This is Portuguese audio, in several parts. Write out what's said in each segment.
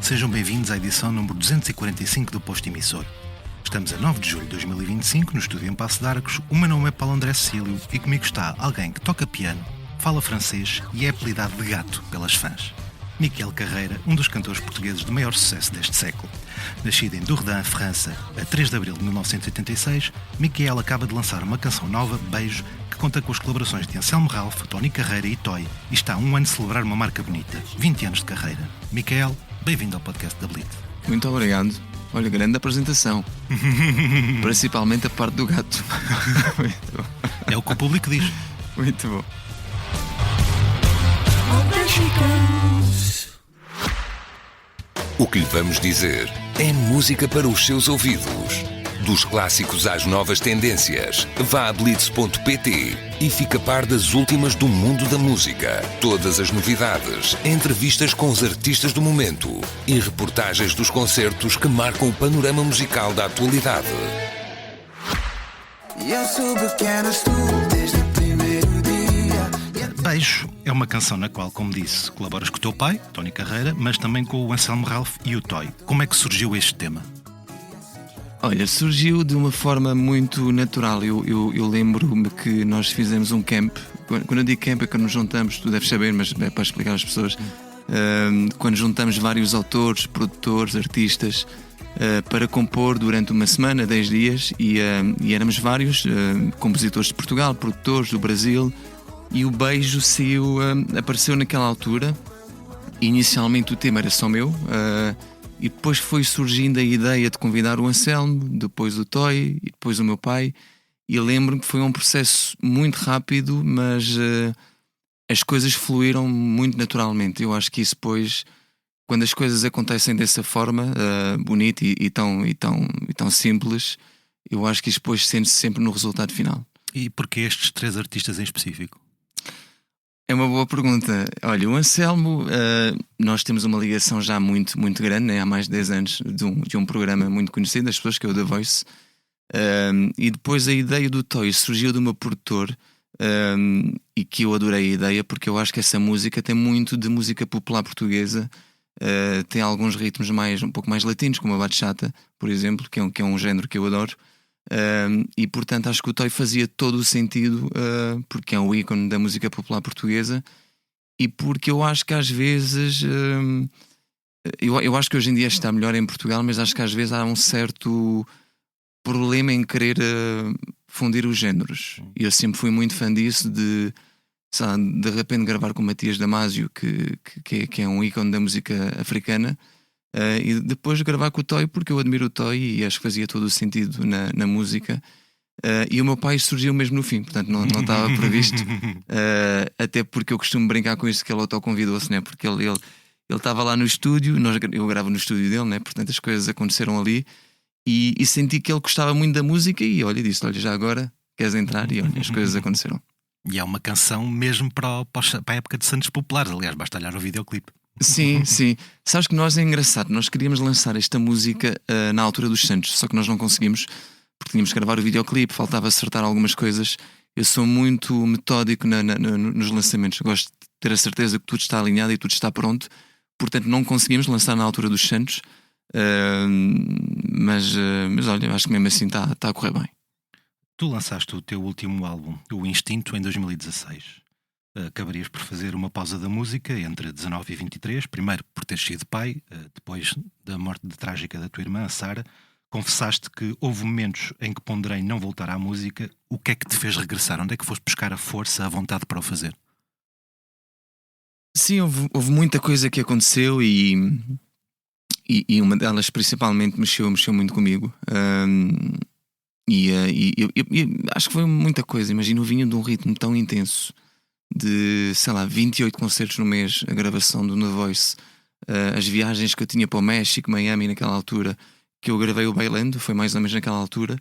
Sejam bem-vindos à edição número 245 do Posto Emissor. Estamos a 9 de julho de 2025, no estúdio em Passo de Arcos. O meu nome é Paulo André Cecílio e comigo está alguém que toca piano, fala francês e é apelidado de gato pelas fãs. Miquel Carreira, um dos cantores portugueses de maior sucesso deste século. Nascido em Dourdan, França, a 3 de abril de 1986, Miquel acaba de lançar uma canção nova, Beijo, que conta com as colaborações de Anselmo Ralph, Tony Carreira e Toy, e está há um ano de celebrar uma marca bonita, 20 anos de carreira. Miquel, bem-vindo ao podcast da Blitz. Muito obrigado. Olha, grande apresentação. Principalmente a parte do gato. É o que o público diz. Muito bom. O que lhe vamos dizer é música para os seus ouvidos. Dos clássicos às novas tendências, vá a blitz.pt e fica a par das últimas do mundo da música. Todas as novidades, entrevistas com os artistas do momento e reportagens dos concertos que marcam o panorama musical da atualidade. Beijo é uma canção na qual, como disse, colaboras com o teu pai, Tony Carreira, mas também com o Anselmo Ralph e o Toy. Como é que surgiu este tema? Olha, surgiu de uma forma muito natural. Eu lembro-me que nós fizemos um camp. Quando eu digo camp é que nos juntamos, tu deves saber, mas é para explicar às pessoas. Quando juntamos vários autores, produtores, artistas, para compor durante uma semana, 10 dias, e éramos vários compositores de Portugal, produtores do Brasil, e o Beijo apareceu naquela altura. Inicialmente o tema era só meu, e depois foi surgindo a ideia de convidar o Anselmo, depois o Toy e depois o meu pai. E lembro-me que foi um processo muito rápido, mas as coisas fluíram muito naturalmente. Eu acho que isso depois, quando as coisas acontecem dessa forma, bonita e tão simples, eu acho que isso depois sente-se sempre no resultado final. E porquê estes três artistas em específico? É uma boa pergunta. Olha, o Anselmo, nós temos uma ligação já muito, muito grande, né? Há mais de 10 anos, de um programa muito conhecido das pessoas, que é o The Voice. E depois a ideia do Toy surgiu de uma produtor, e que eu adorei a ideia, porque eu acho que essa música tem muito de música popular portuguesa. Tem alguns ritmos um pouco mais latinos, como a bachata, por exemplo, que é um género que eu adoro. E portanto acho que o Toy fazia todo o sentido, porque é um ícone da música popular portuguesa, e porque eu acho que às vezes eu acho que hoje em dia está melhor em Portugal, mas acho que às vezes há um certo problema em querer fundir os géneros. E eu sempre fui muito fã disso, de repente gravar com o Matias Damasio, que é um ícone da música africana, e depois gravar com o Toy, porque eu admiro o Toy e acho que fazia todo o sentido na música. E o meu pai surgiu mesmo no fim, portanto não estava previsto. Até porque eu costumo brincar com isso, que ele autoconvidou-se, né? Porque ele estava lá no estúdio, eu gravo no estúdio dele, né? Portanto as coisas aconteceram ali, e senti que ele gostava muito da música, e disse: olha, já agora queres entrar? E olha, as coisas aconteceram. E é uma canção mesmo para a época de Santos Populares. Aliás, basta olhar o videoclipe. Sim, sim. Sabes que nós, é engraçado, nós queríamos lançar esta música na altura dos Santos, só que nós não conseguimos, porque tínhamos que gravar o videoclipe, faltava acertar algumas coisas. Eu sou muito metódico nos lançamentos, gosto de ter a certeza que tudo está alinhado e tudo está pronto. Portanto não conseguimos lançar na altura dos Santos, mas olha, acho que mesmo assim está a correr bem. Tu lançaste o teu último álbum, O Instinto, em 2016. Acabarias por fazer uma pausa da música entre 19 e 23, primeiro por teres sido pai, depois da morte trágica da tua irmã, a Sara. Confessaste que houve momentos em que ponderei não voltar à música. O que é que te fez regressar? Onde é que foste buscar a força, a vontade para o fazer? Sim, houve muita coisa que aconteceu, e uma delas principalmente mexeu muito comigo. E acho que foi muita coisa. Imagino, eu vinha de um ritmo tão intenso, de, 28 concertos no mês, a gravação do The Voice, as viagens que eu tinha para o México, Miami naquela altura, que eu gravei o Bailando, foi mais ou menos naquela altura.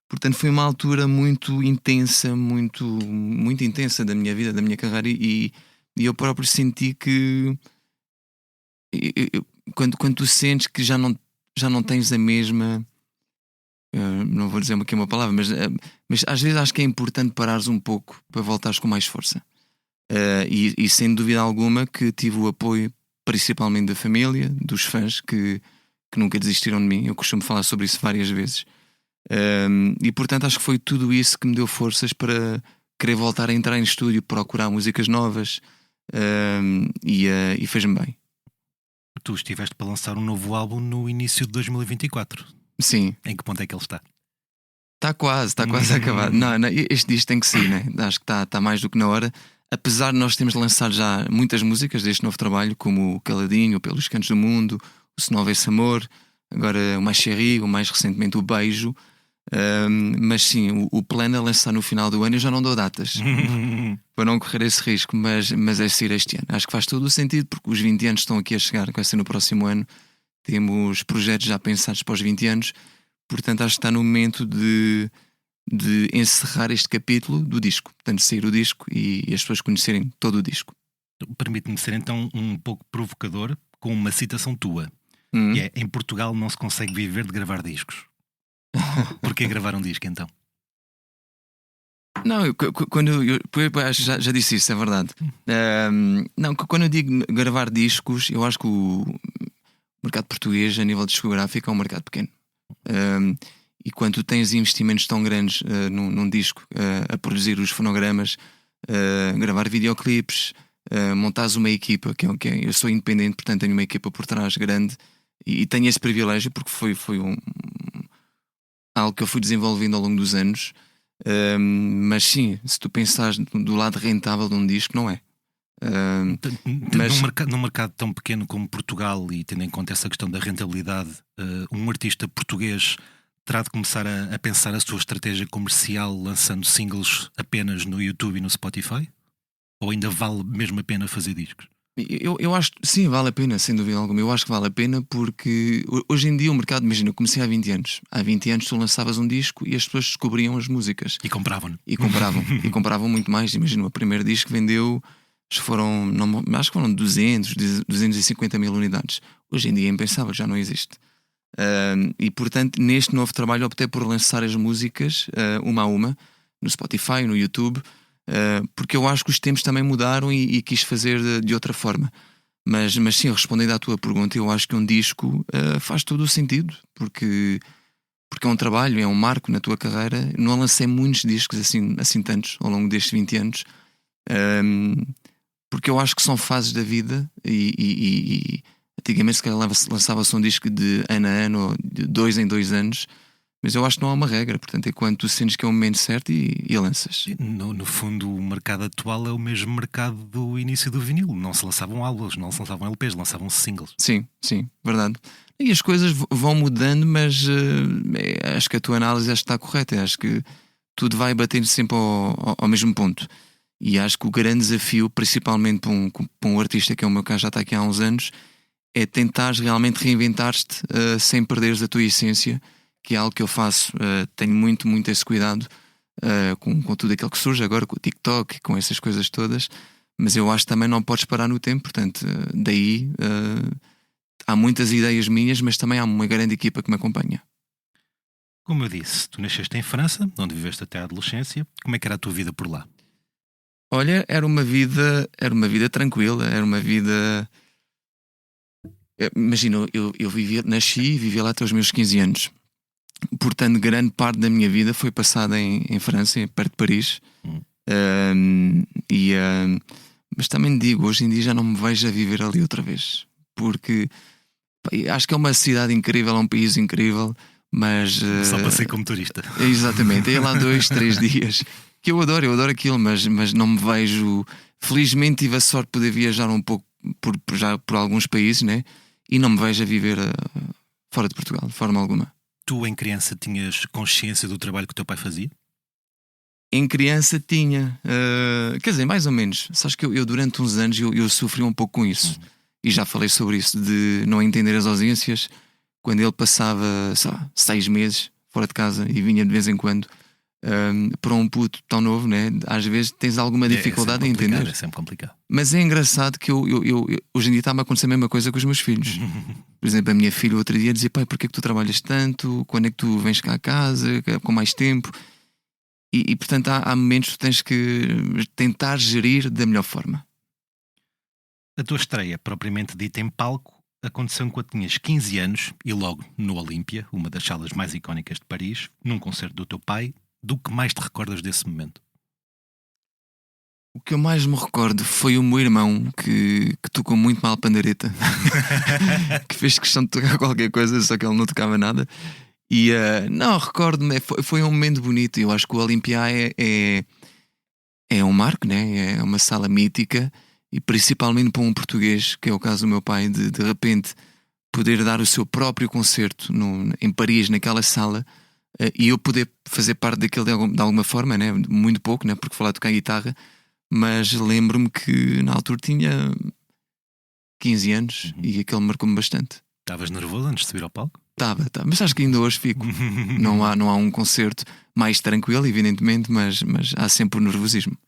Portanto foi uma altura muito intensa, muito, muito intensa da minha vida, da minha carreira, e eu próprio senti que quando tu sentes que já não tens a mesma, não vou dizer aqui uma palavra, mas às vezes acho que é importante parares um pouco para voltares com mais força. E sem dúvida alguma que tive o apoio principalmente da família, dos fãs que nunca desistiram de mim. Eu costumo falar sobre isso várias vezes. E portanto acho que foi tudo isso que me deu forças para querer voltar a entrar em estúdio, procurar músicas novas, e fez-me bem. Tu estiveste para lançar um novo álbum no início de 2024. Sim. Em que ponto é que ele está? Está quase a acabar. Não, este disco tem que ser, né? Acho que está mais do que na hora. Apesar de nós termos lançado já muitas músicas deste novo trabalho, como o Caladinho, o Pelos Cantos do Mundo, o Se Não Houvesse Amor, agora o Mais Chéri, ou mais recentemente o Beijo. Mas sim, o plano é lançar no final do ano. Eu já não dou datas para não correr esse risco, mas é sair este ano. Acho que faz todo o sentido, porque os 20 anos estão aqui a chegar, vai ser no próximo ano. Temos projetos já pensados para os 20 anos, portanto acho que está no momento de encerrar este capítulo do disco, portanto sair o disco e as pessoas conhecerem todo o disco. Permite-me ser então um pouco provocador com uma citação tua, que é: em Portugal não se consegue viver de gravar discos. Porquê gravar um disco então? Não, quando eu já disse isso, é verdade. Não, quando eu digo gravar discos, eu acho que o mercado português, a nível discográfico, é um mercado pequeno. E quando tu tens investimentos tão grandes num disco, a produzir os fonogramas, gravar videoclipes, montares uma equipa, eu sou independente, portanto tenho uma equipa por trás grande e tenho esse privilégio porque foi algo que eu fui desenvolvendo ao longo dos anos. Mas sim, se tu pensares do lado rentável de um disco, não é. Mas num mercado tão pequeno como Portugal, e tendo em conta essa questão da rentabilidade, um artista português terá de começar a pensar a sua estratégia comercial lançando singles apenas no YouTube e no Spotify? Ou ainda vale mesmo a pena fazer discos? Eu acho que sim, vale a pena, sem dúvida alguma. Eu acho que vale a pena porque hoje em dia o mercado, imagina, eu comecei há 20 anos. Há 20 anos tu lançavas um disco e as pessoas descobriam as músicas. E compravam. E compravam muito mais. Imagina, o primeiro disco vendeu, acho que foram 250 mil unidades. Hoje em dia é impensável, já não existe. E portanto, neste novo trabalho optei por lançar as músicas uma a uma, no Spotify, no YouTube, porque eu acho que os tempos também mudaram e quis fazer de outra forma. Mas sim, respondendo à tua pergunta, eu acho que um disco faz todo o sentido, porque é um trabalho, é um marco na tua carreira. Não lancei muitos discos assim tantos ao longo destes 20 anos, porque eu acho que são fases da vida e antigamente se calhar lançava-se um disco de ano a ano ou de 2 em 2 anos. Mas eu acho que não há uma regra, portanto é quando tu sentes que é o momento certo e lanças. No fundo, o mercado atual é o mesmo mercado do início do vinil. Não se lançavam álbuns, não se lançavam LPs, lançavam singles. Sim, verdade. E as coisas vão mudando, mas acho que a tua análise está correta. Acho que tudo vai batendo sempre ao mesmo ponto. E acho que o grande desafio, principalmente para um artista, que é o meu caso, já está aqui há uns anos, é tentares realmente reinventar-te sem perderes a tua essência, que é algo que eu faço. Tenho muito esse cuidado com tudo aquilo que surge agora, com o TikTok, com essas coisas todas. Mas eu acho que também não podes parar no tempo. Portanto, daí há muitas ideias minhas, mas também há uma grande equipa que me acompanha. Como eu disse, tu nasceste em França, onde viveste até a adolescência. Como é que era a tua vida por lá? Olha, era uma vida tranquila, era uma vida... Imagina, eu nasci e vivi lá até os meus 15 anos. Portanto, grande parte da minha vida foi passada em França, perto de Paris. Mas também digo, hoje em dia já não me vejo a viver ali outra vez, porque acho que é uma cidade incrível, é um país incrível, mas só passei como turista. Exatamente, é lá 2, 3 dias que eu adoro aquilo, mas não me vejo. Felizmente tive a sorte de poder viajar um pouco por alguns países, né? E não me vejo a viver fora de Portugal, de forma alguma. Tu, em criança, tinhas consciência do trabalho que o teu pai fazia? Em criança tinha, quer dizer, mais ou menos. Sabes que eu durante uns anos eu sofri um pouco com isso. E já falei sobre isso, de não entender as ausências. Quando ele passava, sei lá, 6 meses fora de casa e vinha de vez em quando, para um puto tão novo, né? Às vezes tens alguma dificuldade em entender. É sempre complicado. Mas é engraçado que eu hoje em dia está-me a acontecer a mesma coisa com os meus filhos. Por exemplo, a minha filha outro dia dizia: pai, porquê é que tu trabalhas tanto? Quando é que tu vens cá a casa com mais tempo? E portanto há momentos que tu tens que tentar gerir da melhor forma. A tua estreia, propriamente dita em palco, aconteceu enquanto tinhas 15 anos e logo no Olímpia, uma das salas mais icónicas de Paris, num concerto do teu pai. Do que mais te recordas desse momento? O que eu mais me recordo foi o meu irmão que tocou muito mal pandeireta, que fez questão de tocar qualquer coisa, só que ele não tocava nada. E não, recordo-me, foi um momento bonito. Eu acho que o Olympia é um marco, né? É uma sala mítica, e principalmente para um português, que é o caso do meu pai, de repente poder dar o seu próprio concerto em Paris, naquela sala, e eu poder fazer parte daquilo de alguma forma, né? Muito pouco, né? Porque falar tocar guitarra, mas lembro-me que na altura tinha 15 anos e aquele marcou-me bastante. Estavas nervoso antes de subir ao palco? Estava, mas acho que ainda hoje fico. Não há um concerto mais tranquilo, evidentemente, mas há sempre o nervosismo.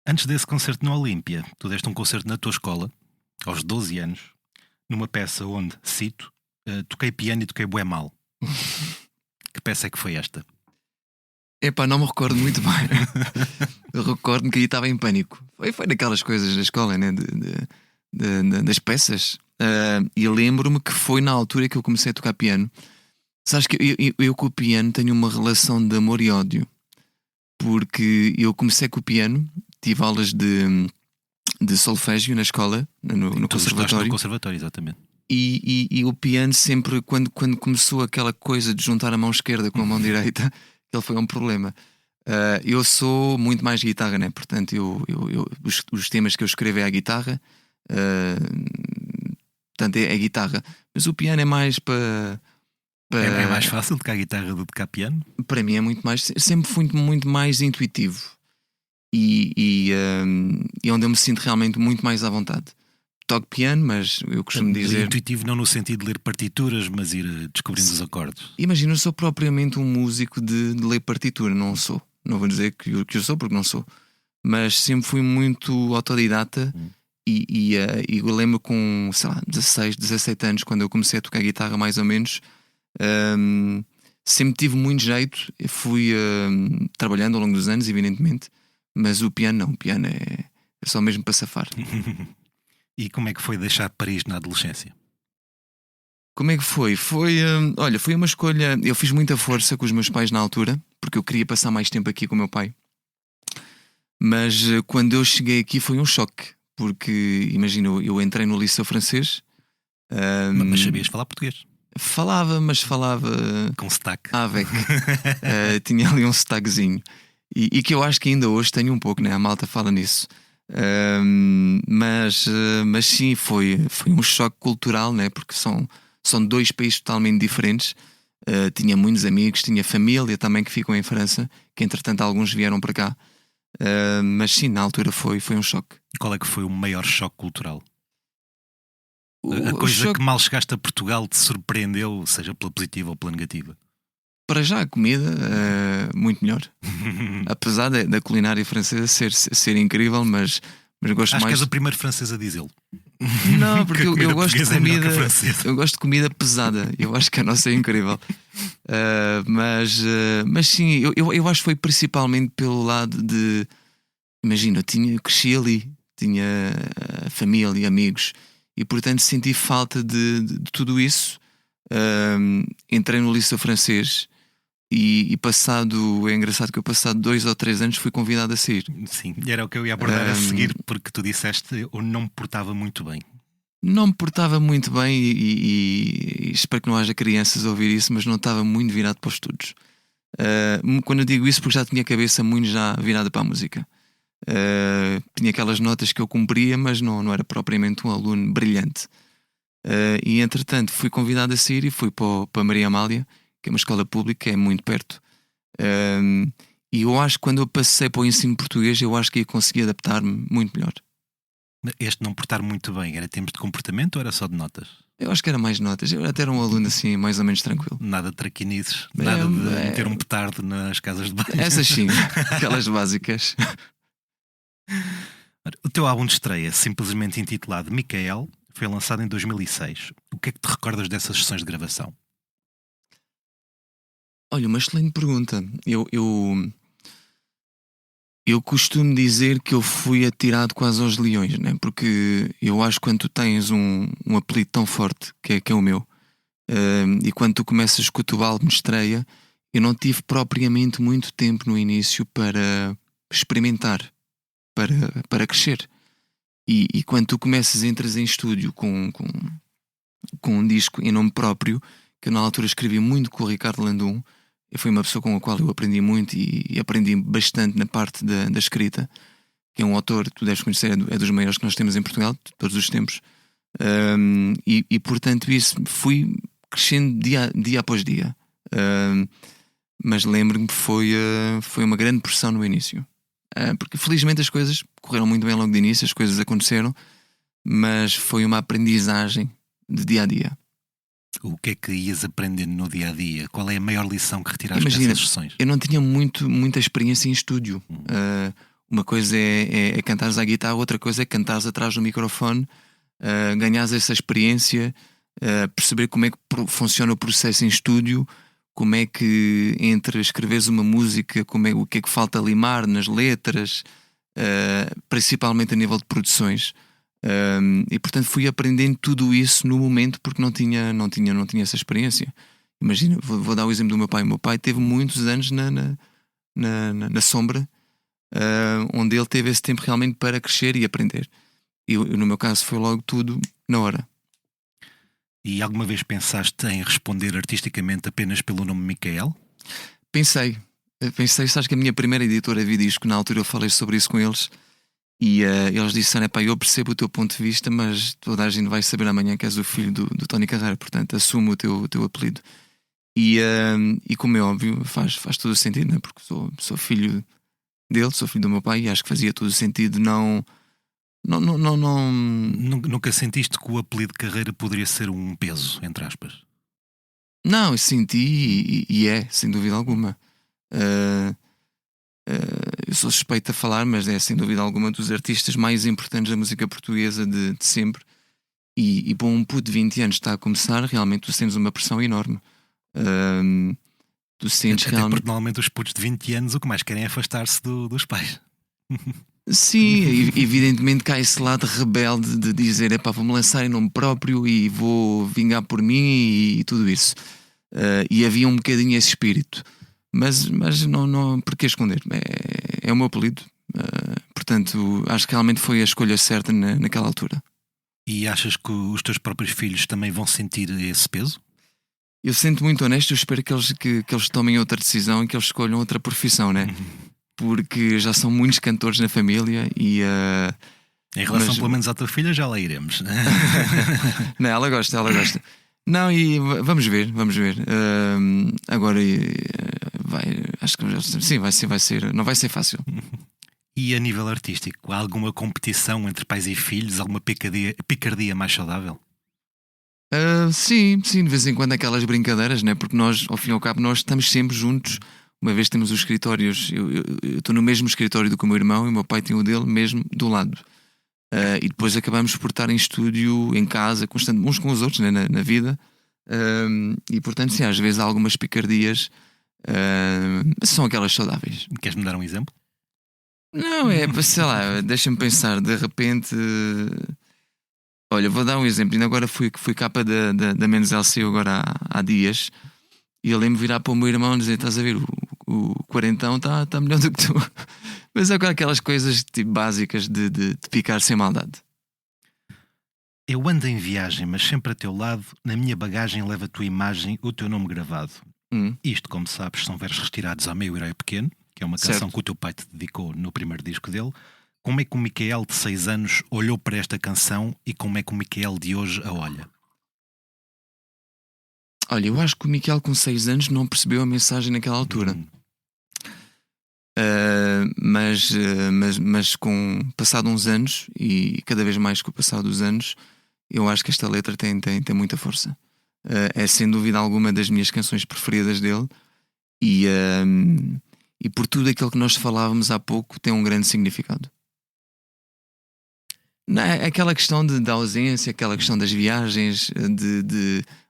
Antes desse concerto no Olímpia, tu deste um concerto na tua escola, aos 12 anos, numa peça onde, cito, toquei piano e toquei bué mal. Que peça é que foi esta? Epá, não me recordo muito bem. Eu recordo-me que aí estava em pânico. Foi daquelas coisas da escola, né? Das peças. E lembro-me que foi na altura que eu comecei a tocar piano. Sabes que eu com o piano tenho uma relação de amor e ódio. Porque eu comecei com o piano, tive aulas de solfégio na escola, no conservatório. No conservatório, exatamente. E o piano sempre, quando começou aquela coisa de juntar a mão esquerda com a mão direita, ele foi um problema. Eu sou muito mais guitarra, né? Portanto, os temas que eu escrevo é a guitarra. Portanto, é guitarra. Mas o piano é mais para... É mais fácil tocar guitarra do que tocar piano? Para mim é muito mais... Sempre fui muito mais intuitivo. E onde eu me sinto realmente muito mais à vontade. Toco piano, mas eu costumo dizer... Intuitivo não no sentido de ler partituras, mas ir descobrindo os acordes. Imagina, eu sou propriamente um músico de ler partitura. Não sou. Não vou dizer que eu sou, porque não sou. Mas sempre fui muito autodidata. E eu lembro com, sei lá, 16, 17 anos, quando eu comecei a tocar guitarra mais ou menos, sempre tive muito jeito. Eu fui trabalhando ao longo dos anos, evidentemente. Mas o piano não. O piano é só mesmo para safar. E como é que foi deixar Paris na adolescência? Como é que foi? Olha, foi uma escolha. Eu fiz muita força com os meus pais na altura, porque eu queria passar mais tempo aqui com o meu pai. Mas quando eu cheguei aqui foi um choque, porque imagina, eu entrei no Liceu Francês. Mas sabias falar português? Falava, mas falava com sotaque. Avec. Tinha ali um sotaquezinho. E que eu acho que ainda hoje tenho um pouco, né? A malta fala nisso. Mas sim, foi um choque cultural, né? Porque são dois países totalmente diferentes. Tinha muitos amigos, tinha família também que ficam em França, que entretanto alguns vieram para cá. Mas sim, na altura foi um choque. Qual é que foi o maior choque cultural? A coisa que mal chegaste a Portugal te surpreendeu, seja pela positiva ou pela negativa? Para já a comida, muito melhor. Apesar da culinária francesa ser incrível, mas gosto Acho mais... que és o primeiro francês a dizê-lo. Não, porque eu gosto de comida. Eu gosto de comida pesada. Eu acho que a nossa é incrível. Mas sim, eu acho que foi principalmente pelo lado de... Imagina, cresci ali, tinha família e amigos, e portanto senti falta de tudo isso. Entrei no Liceu Francês e passado... É engraçado que eu passado 2 ou 3 anos fui convidado a sair. Sim, e era o que eu ia abordar a seguir, porque tu disseste eu não me portava muito bem. Não me portava muito bem e espero que não haja crianças a ouvir isso, mas não estava muito virado para os estudos. Quando eu digo isso, porque já tinha a cabeça muito já virada para a música. Tinha aquelas notas que eu cumpria, mas não era propriamente um aluno brilhante. E entretanto fui convidado a sair e fui para Maria Amália, que é uma escola pública, que é muito perto. E eu acho que quando eu passei para o ensino português, eu acho que ia conseguir adaptar-me muito melhor. Este não portar muito bem, era termos de comportamento ou era só de notas? Eu acho que era mais notas. Eu até era um aluno assim, mais ou menos tranquilo. Nada de traquinices, nada de meter um petardo nas casas de banho. Essas sim, aquelas básicas. O teu álbum de estreia, simplesmente intitulado Micael, foi lançado em 2006. O que é que te recordas dessas sessões de gravação? Olha, uma excelente pergunta. Eu costumo dizer que eu fui atirado quase aos leões, né? Porque eu acho que quando tu tens um apelido tão forte, que é o meu, e quando tu começas com o teu álbum estreia, eu não tive propriamente muito tempo no início para experimentar, para crescer. E quando tu começas, entras em estúdio com um disco em nome próprio, que eu na altura escrevi muito com o Ricardo Landum. Foi uma pessoa com a qual eu aprendi muito e aprendi bastante na parte da escrita, que é um autor, tu deves conhecer, é dos maiores que nós temos em Portugal, de todos os tempos. Portanto isso fui crescendo dia após dia. Mas lembro-me que foi uma grande pressão no início. Porque felizmente as coisas correram muito bem logo de início, as coisas aconteceram, mas foi uma aprendizagem de dia a dia. O que é que ias aprendendo no dia a dia? Qual é a maior lição que retiraste Imagina, dessas sessões? Eu não tinha muita experiência em estúdio. Uma coisa é cantares à guitarra, outra coisa é cantares atrás do microfone, ganhares essa experiência, perceber como é que funciona o processo em estúdio, como é que entre escreveres uma música, o que é que falta limar nas letras, principalmente a nível de produções. E portanto fui aprendendo tudo isso no momento, porque não tinha essa experiência. Imagina, vou dar o exemplo do meu pai. O meu pai teve muitos anos na sombra, onde ele teve esse tempo realmente para crescer e aprender. E no meu caso foi logo tudo na hora. E alguma vez pensaste em responder artisticamente apenas pelo nome Micael? Pensei, sabes que a minha primeira editora Vidisco, na altura eu falei sobre isso com eles. E eles disseram: "Epá, eu percebo o teu ponto de vista, mas toda a gente vai saber amanhã que és o filho do Tony Carreira, portanto assume o teu apelido." E como é óbvio, faz todo o sentido, né? Porque sou filho dele, sou filho do meu pai, e acho que fazia todo o sentido. Nunca sentiste que o apelido Carreira poderia ser um peso, entre aspas? Não, eu senti e é, sem dúvida alguma. Eu sou suspeito a falar, mas é sem dúvida alguma dos artistas mais importantes da música portuguesa de sempre. E para um puto de 20 anos está a começar, realmente tu sentes uma pressão enorme. Tu sentes Até realmente. porque normalmente os putos de 20 anos o que mais querem é afastar-se dos pais. Sim, evidentemente que há esse lado rebelde de dizer: "Epá, vou-me lançar em nome próprio e vou vingar por mim", e tudo isso. E havia um bocadinho esse espírito. Mas não, porque esconder? É o meu apelido. Portanto, acho que realmente foi a escolha certa naquela altura. E achas que os teus próprios filhos também vão sentir esse peso? Eu sinto muito honesto, eu espero que eles tomem outra decisão e que eles escolham outra profissão, né? Porque já são muitos cantores na família e... Em relação pelo menos à tua filha já lá iremos. Não, ela gosta. Não, e vamos ver. Agora acho que sim, vai ser, não vai ser fácil. E a nível artístico, há alguma competição entre pais e filhos? Alguma picardia mais saudável? Sim, de vez em quando aquelas brincadeiras, né? Porque nós, ao fim e ao cabo, nós estamos sempre juntos. Uma vez temos os escritórios, eu estou no mesmo escritório do que o meu irmão, e o meu pai tem o dele mesmo do lado. E depois acabamos por estar em estúdio, em casa, constante, uns com os outros, né? na vida. E portanto, sim, às vezes há algumas picardias, são aquelas saudáveis. Queres-me dar um exemplo? Não, sei lá, deixa-me pensar. De repente, olha, vou dar um exemplo. Ainda agora fui capa da Menos LC agora há dias, e eu lembro-me virar para o meu irmão e dizer: "Estás a ver, o quarentão está melhor do que tu." Mas é aquelas coisas tipo, básicas de picar sem maldade. Eu ando em viagem, mas sempre a teu lado. Na minha bagagem leva a tua imagem, o teu nome gravado. Isto, como sabes, são versos retirados ao Meu Herói Pequeno, que é uma canção Certo. que o teu pai te dedicou no primeiro disco dele. Como é que o Micael de 6 anos olhou para esta canção e como é que o Micael de hoje a olha? Olha, eu acho que o Miquel com 6 anos não percebeu a mensagem naquela altura. Mas com passado uns anos, e cada vez mais com o passar dos anos, eu acho que esta letra tem muita força. É sem dúvida alguma das minhas canções preferidas dele, e por tudo aquilo que nós falávamos há pouco tem um grande significado. Não, aquela questão da ausência, aquela questão das viagens,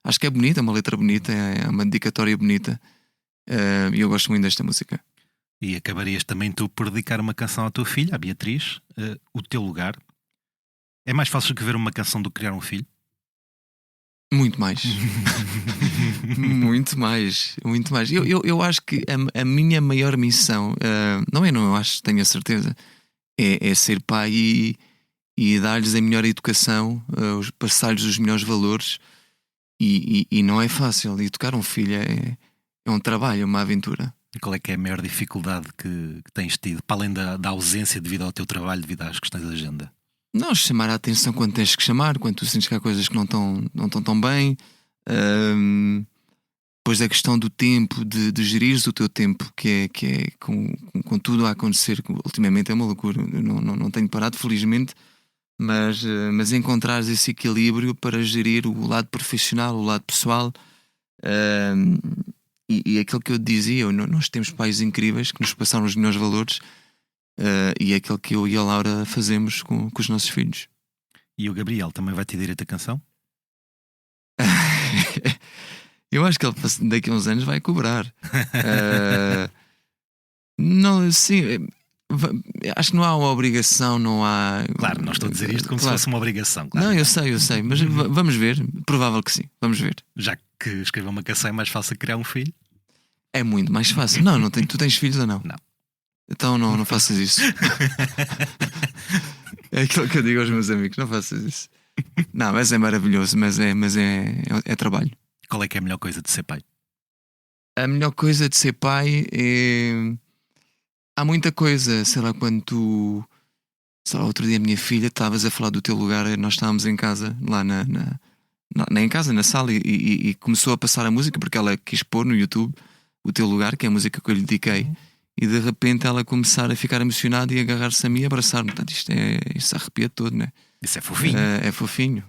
acho que é bonita, é uma letra bonita, é uma dedicatória bonita, e eu gosto muito desta música. E acabarias também tu por dedicar uma canção à tua filha, à Beatriz, O Teu Lugar. É mais fácil escrever uma canção do que criar um filho? Muito mais. Muito mais. Muito mais. Eu acho que a minha maior missão, não, eu acho, tenho a certeza, é ser pai e dar-lhes a melhor educação, passar-lhes os melhores valores. E não é fácil. Educar um filho é um trabalho, é uma aventura. E qual é que é a maior dificuldade que tens tido, para além da ausência devido ao teu trabalho, devido às questões da agenda? Não, chamar a atenção quando tens que chamar, quando tu sentes que há coisas que não estão tão bem. Depois a questão do tempo, de gerires o teu tempo, que é com tudo a acontecer, que ultimamente é uma loucura. Eu não tenho parado, felizmente, mas encontrares esse equilíbrio para gerir o lado profissional, o lado pessoal. E aquilo que eu te dizia, nós temos pais incríveis que nos passaram os melhores valores. E é aquilo que eu e a Laura fazemos com os nossos filhos. E o Gabriel também vai ter direito à canção? Eu acho que ele daqui a uns anos vai cobrar. Não, sim, acho que não há uma obrigação, não há. Claro, não estou a dizer isto como claro. se fosse uma obrigação. Claro. Não, eu sei, mas vamos ver. Provável que sim, vamos ver. Já que escrever uma canção é mais fácil que criar um filho? É muito mais fácil. Não tu tens filhos ou não? Não. Então não faças isso. É aquilo que eu digo aos meus amigos: não faças isso. Não, mas é maravilhoso, mas é trabalho. Qual é que é a melhor coisa de ser pai? A melhor coisa de ser pai é. Há muita coisa, sei lá, quando tu. Sei lá, outro dia a minha filha, estavas a falar do teu lugar, nós estávamos em casa, lá em casa, na sala, e começou a passar a música, porque ela quis pôr no YouTube O Teu Lugar, que é a música que eu lhe dediquei. E de repente ela começar a ficar emocionada e agarrar-se a mim e abraçar-me. Portanto, isto arrepia todo, né? Isso é fofinho. É fofinho.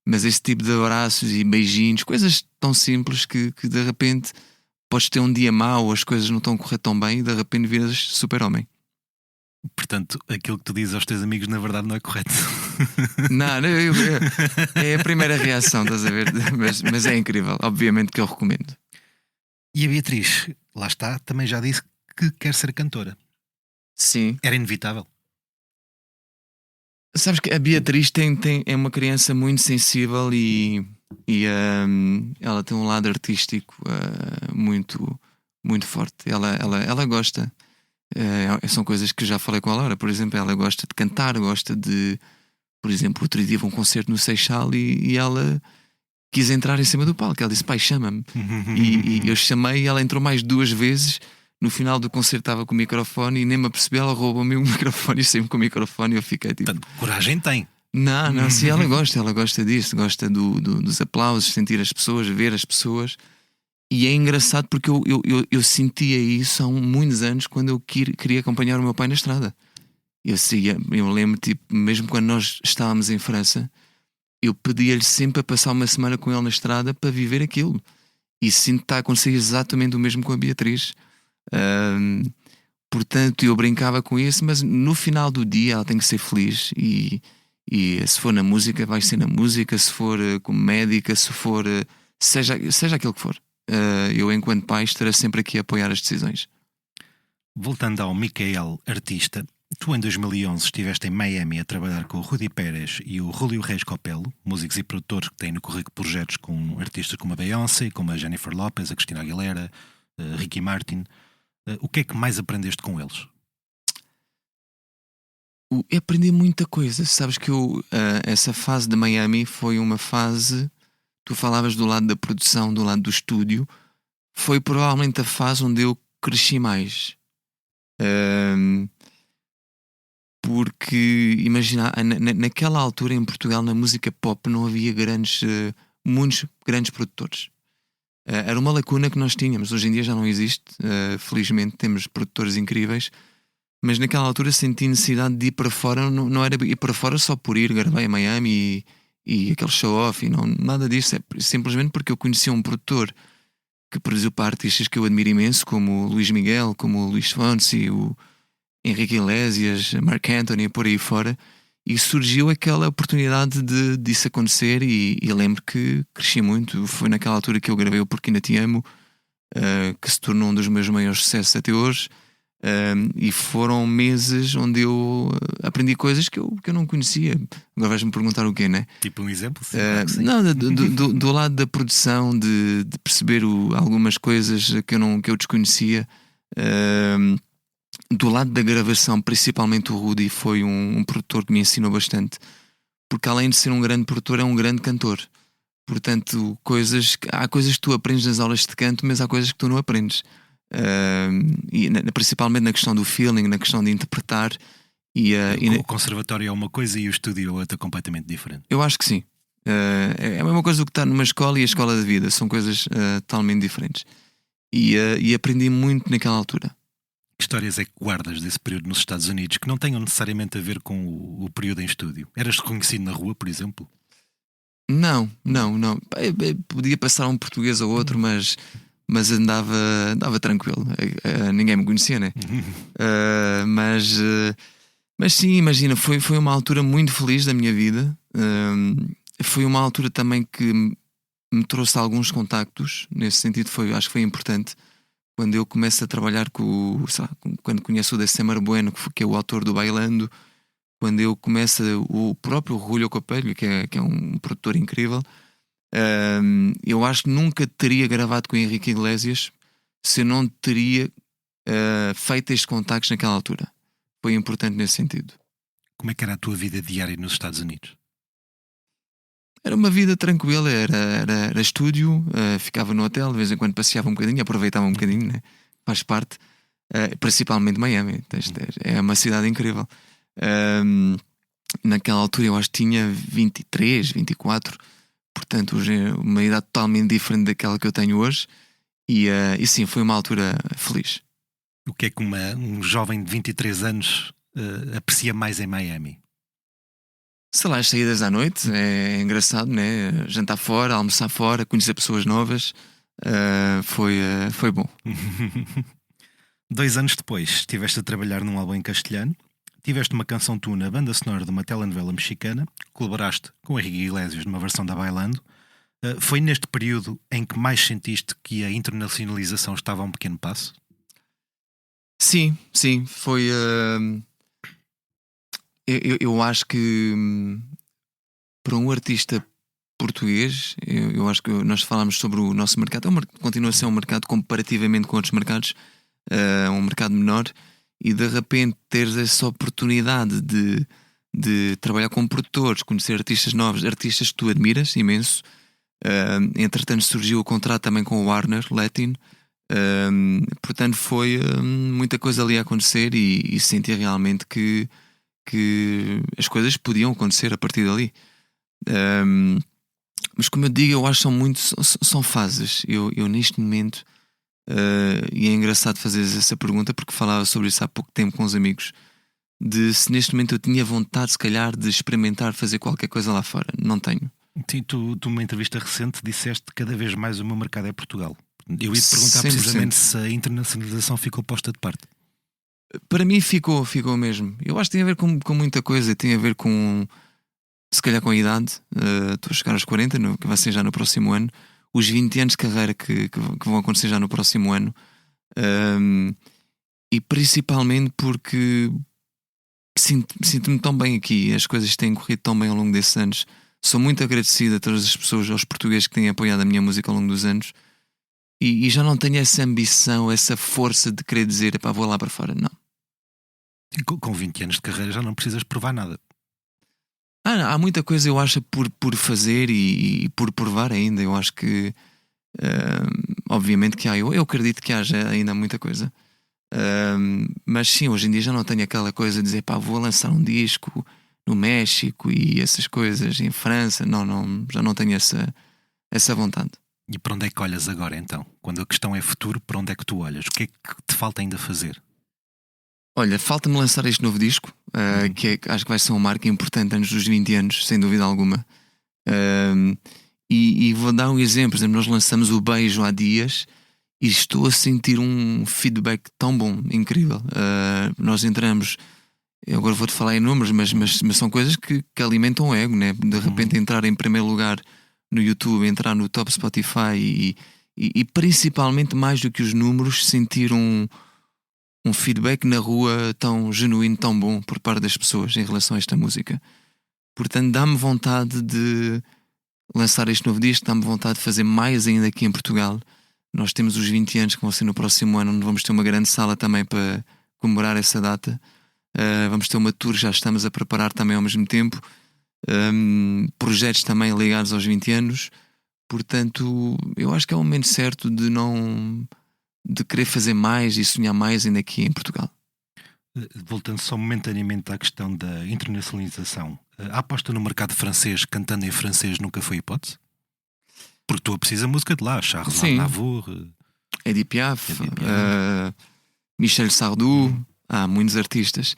Mas esse tipo de abraços e beijinhos, coisas tão simples que de repente podes ter um dia mau, as coisas não estão a correr tão bem e de repente viras super-homem. Portanto, aquilo que tu dizes aos teus amigos na verdade não é correto. Não, é a primeira reação, estás a ver? Mas é incrível, obviamente que eu recomendo. E a Beatriz, lá está, também já disse que quer ser cantora. Sim. Era inevitável. Sabes que a Beatriz é uma criança muito sensível e ela tem um lado artístico muito, muito forte. Ela gosta. São coisas que já falei com a Laura. Por exemplo, ela gosta de cantar, gosta de. Por exemplo, outro dia um concerto no Seixal e ela quis entrar em cima do palco. Ela disse: pai, chama-me. E eu chamei e ela entrou mais 2 vezes. No final do concerto estava com o microfone e nem me apercebi. Ela roubou-me o microfone e saiu-me com o microfone. E eu fiquei tipo. Portanto, coragem tem. Não, sim, ela gosta disso, gosta dos aplausos, sentir as pessoas, ver as pessoas. E é engraçado porque eu sentia isso há muitos anos quando eu queria acompanhar o meu pai na estrada. Eu lembro, tipo, mesmo quando nós estávamos em França, eu pedia-lhe sempre a passar uma semana com ele na estrada para viver aquilo. E sinto que está a acontecer exatamente o mesmo com a Beatriz. Portanto, eu brincava com isso, mas no final do dia ela tem que ser feliz. E se for na música, vai ser na música. Se for como médica, se for seja aquilo que for. Eu, enquanto pai, estarei sempre aqui a apoiar as decisões. Voltando ao Micael, artista, tu em 2011 estiveste em Miami a trabalhar com o Rudy Pérez e o Julio Reis Copelo, músicos e produtores que têm no currículo projetos com artistas como a Beyoncé, como a Jennifer Lopez, a Cristina Aguilera, Ricky Martin. O que é que mais aprendeste com eles? Eu aprendi muita coisa. Sabes que essa fase de Miami foi uma fase. Tu falavas do lado da produção, do lado do estúdio. Foi provavelmente a fase onde eu cresci mais. Porque, imagina, naquela altura em Portugal, na música pop, não havia muitos grandes produtores. Era uma lacuna que nós tínhamos. Hoje em dia já não existe. Felizmente temos produtores incríveis. Mas naquela altura senti necessidade de ir para fora. Não era ir para fora só por ir. Gravei em Miami e aquele show-off e nada disso. É simplesmente porque eu conhecia um produtor que produziu para artistas que eu admiro imenso, como o Luís Miguel, como o Luís Fonsi, o Henrique Iglesias, Marc Anthony e por aí fora. E surgiu aquela oportunidade disso acontecer e lembro que cresci muito. Foi naquela altura que eu gravei o Porque Ainda Te Amo, que se tornou um dos meus maiores sucessos até hoje. E foram meses onde eu aprendi coisas que eu não conhecia. Agora vais-me perguntar o quê, né? Tipo um exemplo? Sim, claro que sim. Não, do lado da produção, de perceber algumas coisas que eu desconhecia. Do lado da gravação, principalmente o Rudy foi um produtor que me ensinou bastante, porque além de ser um grande produtor, é um grande cantor. Portanto, há coisas que tu aprendes nas aulas de canto, mas há coisas que tu não aprendes. Principalmente na questão do feeling, na questão de interpretar. O conservatório é uma coisa e o estúdio é outra completamente diferente. Eu acho que sim. É a mesma coisa do que estar numa escola e a escola da vida. São coisas totalmente diferentes. E aprendi muito naquela altura. Que histórias é que guardas desse período nos Estados Unidos que não tenham necessariamente a ver com o período em estúdio? Eras reconhecido na rua, por exemplo? Não. Podia passar um português ou outro, mas andava tranquilo. Ninguém me conhecia, né? Mas sim, imagina, foi uma altura muito feliz da minha vida. Foi uma altura também que me trouxe alguns contactos. Nesse sentido, acho que foi importante. Quando eu começo a trabalhar quando conheço o December Bueno, que é o autor do Bailando, quando eu começo o próprio Julio Copelho, que é um produtor incrível. Eu acho que nunca teria gravado com o Henrique Iglesias se eu não teria feito estes contactos naquela altura. Foi importante nesse sentido. Como é que era a tua vida diária nos Estados Unidos? Era uma vida tranquila, era estúdio, ficava no hotel, de vez em quando passeava um bocadinho, aproveitava um bocadinho, né? Faz parte, principalmente Miami. É uma cidade incrível. Naquela altura eu acho que tinha 23, 24. Portanto, hoje é uma idade totalmente diferente daquela que eu tenho hoje. E sim, foi uma altura feliz. O que é que um jovem de 23 anos aprecia mais em Miami? Sei lá, as saídas à noite, é engraçado, né? Jantar fora, almoçar fora, conhecer pessoas novas. Foi bom. 2 anos depois, estiveste a trabalhar num álbum em castelhano. Tiveste uma canção tua na banda sonora de uma telenovela mexicana, colaboraste com o Henrique Iglesias numa versão da Bailando. Foi neste período em que mais sentiste que a internacionalização estava a um pequeno passo? Sim, foi. Eu acho que para um artista português, eu acho que nós falámos sobre o nosso mercado. Continua a ser um mercado comparativamente com outros mercados, um mercado menor. E de repente teres essa oportunidade de trabalhar com produtores, conhecer artistas novos, artistas que tu admiras imenso. Entretanto surgiu o contrato também com o Warner Latin. Portanto foi muita coisa ali a acontecer e senti realmente que as coisas podiam acontecer a partir dali. Mas como eu digo, eu acho que são fases. Eu neste momento, e é engraçado fazeres essa pergunta porque falava sobre isso há pouco tempo com os amigos, de se neste momento eu tinha vontade se calhar de experimentar fazer qualquer coisa lá fora. Não tenho. Sim, tu numa entrevista recente disseste que cada vez mais o meu mercado é Portugal. Eu ia te perguntar 100%. precisamente se a internacionalização ficou posta de parte. Para mim ficou mesmo. Eu acho que tem a ver com muita coisa. Tem a ver com, se calhar, com a idade. Estou a chegar aos 40, que vai ser já no próximo ano. Os 20 anos de carreira que vão acontecer já no próximo ano. E principalmente porque sinto-me tão bem aqui. As coisas têm corrido tão bem ao longo desses anos. Sou muito agradecido a todas as pessoas, aos portugueses que têm apoiado a minha música ao longo dos anos. E já não tenho essa ambição, essa força de querer dizer, epá, vou lá para fora. Não. Com 20 anos de carreira já não precisas provar nada. Há muita coisa, eu acho, por fazer e por provar ainda. Eu acho que obviamente que há. Eu acredito que haja ainda muita coisa. Mas sim, hoje em dia já não tenho aquela coisa de dizer, pá, vou lançar um disco no México e essas coisas em França. Não, já não tenho essa vontade. E para onde é que olhas agora então? Quando a questão é futuro, para onde é que tu olhas? O que é que te falta ainda fazer? Olha, falta-me lançar este novo disco, que acho que vai ser uma marca importante antes dos 20 anos, sem dúvida alguma. E vou dar um exemplo. Por exemplo, nós lançamos o Beijo há dias e estou a sentir um feedback tão bom, incrível. Nós entramos, eu agora vou-te falar em números, mas são coisas que alimentam o ego, né? De repente entrar em primeiro lugar no YouTube, entrar no top Spotify e principalmente, mais do que os números, sentir um feedback na rua tão genuíno, tão bom por parte das pessoas em relação a esta música. Portanto, dá-me vontade de lançar este novo disco, dá-me vontade de fazer mais ainda aqui em Portugal. Nós temos os 20 anos que vão ser no próximo ano, onde vamos ter uma grande sala também para comemorar essa data. Vamos ter uma tour, já estamos a preparar também ao mesmo tempo. Projetos também ligados aos 20 anos. Portanto, eu acho que é o momento certo de querer fazer mais e sonhar mais ainda aqui em Portugal. Voltando só momentaneamente à questão da internacionalização, a aposta no mercado francês cantando em francês nunca foi hipótese? Porque tu precisas a música de lá, Charles Aznavour, Edith Piaf, Michel Sardou, há muitos artistas.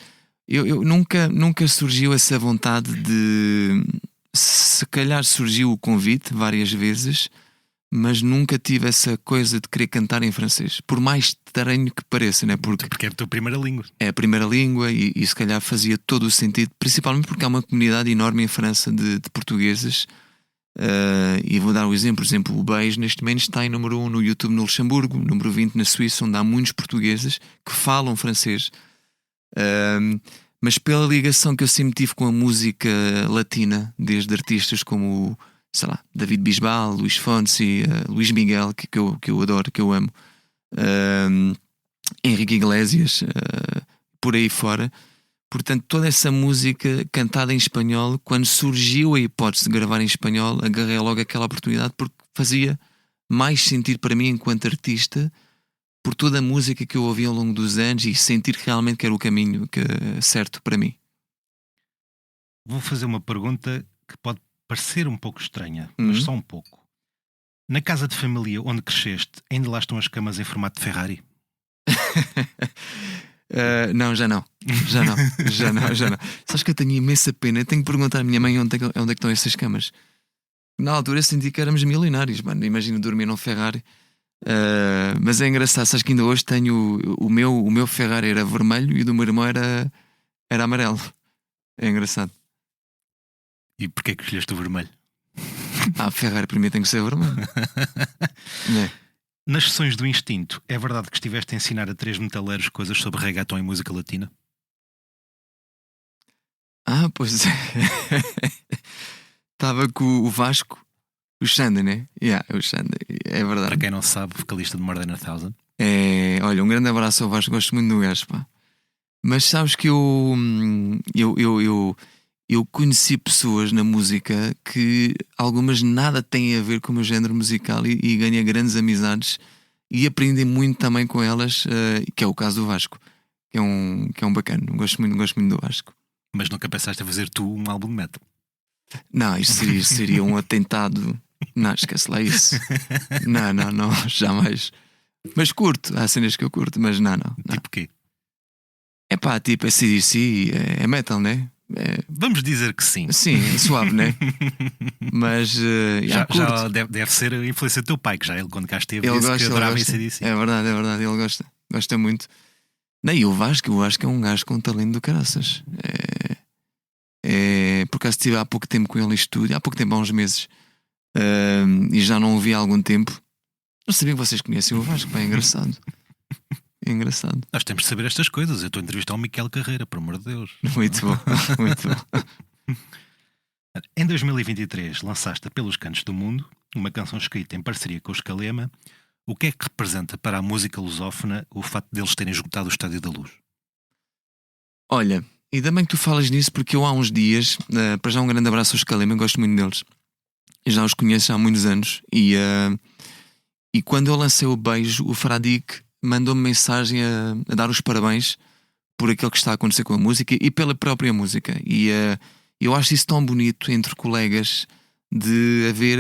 Eu nunca surgiu essa vontade de... Se calhar surgiu o convite várias vezes, mas nunca tive essa coisa de querer cantar em francês, por mais estranho que pareça, né? Porque é a tua primeira língua. É a primeira língua e se calhar fazia todo o sentido, principalmente porque há uma comunidade enorme em França de portugueses. E vou dar um exemplo. Por exemplo, o Beijo neste momento está em número 1 no YouTube no Luxemburgo, número 20 na Suíça, onde há muitos portugueses que falam francês. Mas pela ligação que eu sempre tive com a música latina, desde artistas como, sei lá, David Bisbal, Luís Fonsi, Luís Miguel, que eu adoro, que eu amo, Henrique Iglesias, por aí fora. Portanto, toda essa música cantada em espanhol, quando surgiu a hipótese de gravar em espanhol, agarrei logo aquela oportunidade porque fazia mais sentido para mim enquanto artista, por toda a música que eu ouvi ao longo dos anos e sentir realmente que era o caminho certo para mim. Vou fazer uma pergunta que pode parecer um pouco estranha, mas só um pouco. Na casa de família onde cresceste, ainda lá estão as camas em formato de Ferrari? Não, já não. Sabes que eu tenho imensa pena. Eu tenho que perguntar à minha mãe onde é que estão essas camas. Na altura senti que éramos milionários, mano. Imagino dormir num Ferrari. Mas é engraçado, sabes que ainda hoje tenho o meu Ferrari era vermelho e o do meu irmão era amarelo. É engraçado. E porquê que escolheste o vermelho? Ferrari para mim tem que ser vermelho. Nas sessões do Instinto, é verdade que estiveste a ensinar a 3 metaleiros coisas sobre reggaeton e música latina? Pois é. Estava com o Vasco, o Xanda, né? O Xanda, é verdade. Para quem não sabe, vocalista de More Than a Thousand. Olha, um grande abraço ao Vasco, gosto muito do gajo, pá. Mas sabes que eu conheci pessoas na música que algumas nada têm a ver com o meu género musical e ganhei grandes amizades e aprendi muito também com elas, que é o caso do Vasco, que é um bacana. Gosto muito do Vasco. Mas nunca pensaste a fazer tu um álbum de metal? Não, isto seria um atentado. Não, esquece lá isso. Não, jamais. Mas curto, há cenas que eu curto, mas não. Tipo o quê? Tipo AC/DC, é metal, né? Vamos dizer que sim. Sim, é suave, né? Mas já deve ser a influência do teu pai, que já ele, quando cá esteve, ele disse gosta, que adorava AC/DC. É verdade, ele gosta muito. E o Vasco é um gajo com talento do caraças. Por acaso estive há pouco tempo com ele em estúdio, há uns meses, e já não o vi há algum tempo. Não sabia que vocês conhecem o Vasco, é engraçado. É engraçado. Nós temos de saber estas coisas. Eu estou a entrevistar o Miquel Carreira, por amor de Deus. Muito bom, muito bom. Em 2023 lançaste a Pelos Cantos do Mundo, uma canção escrita em parceria com os Calema. O que é que representa para a música lusófona o facto deles terem esgotado o Estádio da Luz? Olha, ainda bem que tu falas nisso, porque eu há uns dias, para já um grande abraço aos Calema, gosto muito deles. Eu já os conheço há muitos anos e quando eu lancei o Beijo, o Fradique mandou-me mensagem a dar os parabéns por aquilo que está a acontecer com a música e pela própria música. E eu acho isso tão bonito entre colegas, de haver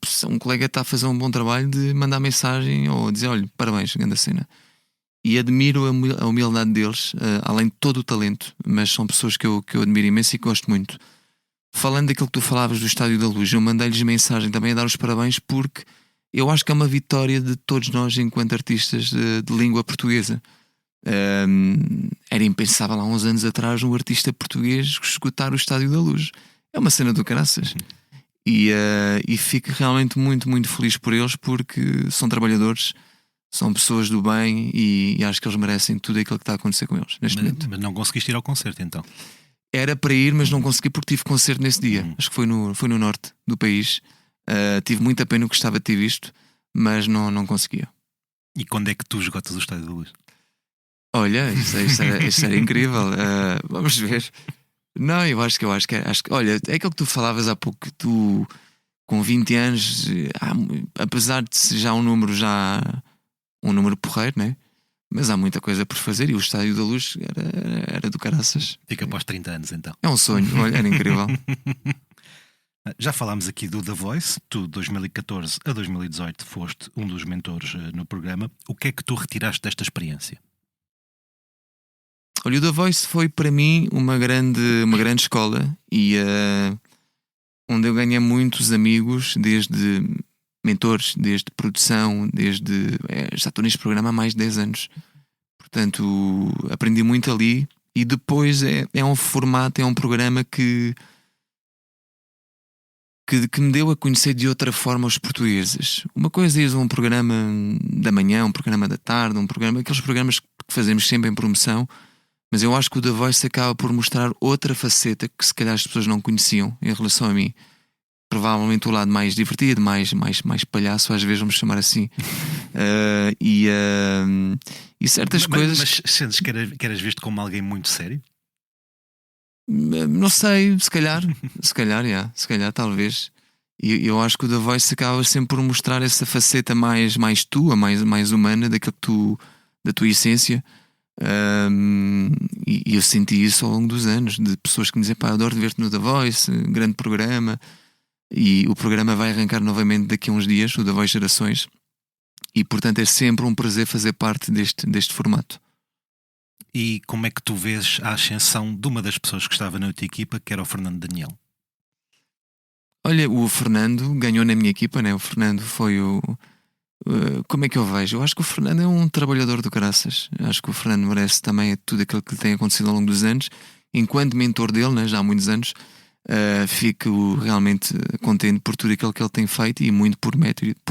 se um colega está a fazer um bom trabalho, de mandar mensagem ou dizer: olha, parabéns, grande cena. E admiro a humildade deles, além de todo o talento, mas são pessoas que eu admiro imenso e que gosto muito. Falando daquilo que tu falavas do Estádio da Luz, eu mandei-lhes mensagem também a dar os parabéns, porque eu acho que é uma vitória de todos nós enquanto artistas de língua portuguesa. Era impensável há uns anos atrás um artista português escutar o Estádio da Luz. É uma cena do caraças. E fico realmente muito, muito feliz por eles, porque são trabalhadores, são pessoas do bem, e acho que eles merecem tudo aquilo que está a acontecer com eles neste momento. Mas não conseguiste ir ao concerto então? Era para ir, mas não consegui porque tive concerto nesse dia. Acho que foi no norte do país. Tive muita pena, eu gostava de ter visto, mas não conseguia. E quando é que tu esgotas o Estádio da Luz? Olha, isso era incrível. Vamos ver. Não, eu acho que olha, é aquilo que tu falavas há pouco, que tu com 20 anos, apesar de ser já um número porreiro, né? Mas há muita coisa por fazer, e o Estádio da Luz era do caraças. Fica após 30 anos então. É um sonho, olha, era incrível. Já falámos aqui do The Voice. Tu, de 2014 a 2018, foste um dos mentores no programa. O que é que tu retiraste desta experiência? Olha, o The Voice foi para mim uma grande escola, e onde eu ganhei muitos amigos, desde mentores, desde produção, já estou neste programa há mais de 10 anos. Portanto, aprendi muito ali, e depois é um formato, é um programa que me deu a conhecer de outra forma os portugueses. Uma coisa é ir a um programa da manhã, um programa da tarde, aqueles programas que fazemos sempre em promoção, mas eu acho que o The Voice acaba por mostrar outra faceta que se calhar as pessoas não conheciam em relação a mim. Provavelmente o lado mais divertido, mais palhaço, às vezes vamos chamar assim. E certas coisas. Mas sentes que eras visto como alguém muito sério? Não sei, se calhar, talvez. E eu acho que o The Voice acaba sempre por mostrar essa faceta mais tua, mais humana, daquilo da tua essência. E eu senti isso ao longo dos anos, de pessoas que me dizem: pá, eu adoro ver-te no The Voice, grande programa. E o programa vai arrancar novamente daqui a uns dias, o The Voice Gerações, e portanto é sempre um prazer fazer parte deste formato. E como é que tu vês a ascensão de uma das pessoas que estava na tua equipa, que era o Fernando Daniel? Olha, o Fernando ganhou na minha equipa, né? O Fernando foi como é que eu vejo? Eu acho que o Fernando é um trabalhador do caraças. Acho que o Fernando merece também tudo aquilo que lhe tem acontecido ao longo dos anos. Enquanto mentor dele, né, já há muitos anos, fico realmente contente por tudo aquilo que ele tem feito, e muito por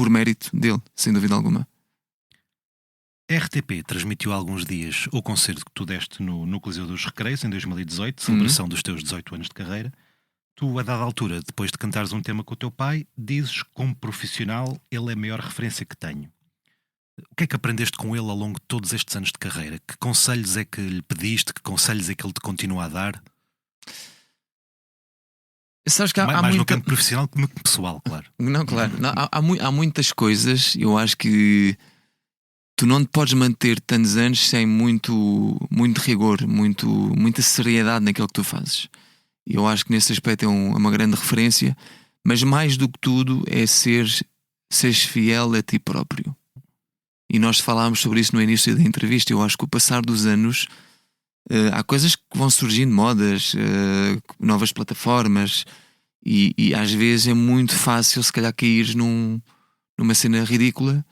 mérito dele, sem dúvida alguma. A RTP transmitiu há alguns dias o concerto que tu deste no Coliseu dos Recreios em 2018, celebração dos teus 18 anos de carreira. Tu, a dada altura, depois de cantares um tema com o teu pai, dizes: como profissional, ele é a maior referência que tenho. O que é que aprendeste com ele ao longo de todos estes anos de carreira? Que conselhos é que lhe pediste? Que conselhos é que ele te continua a dar? Sabes que mais no campo profissional que no pessoal, claro. Não, claro. Não, há muitas coisas. Eu acho que tu não te podes manter tantos anos sem muito rigor, muita seriedade naquilo que tu fazes. Eu acho que nesse aspecto é uma grande referência, mas mais do que tudo é seres fiel a ti próprio. E nós falámos sobre isso no início da entrevista. Eu acho que com o passar dos anos há coisas que vão surgindo, modas, novas plataformas, e às vezes é muito fácil se calhar cair numa cena ridícula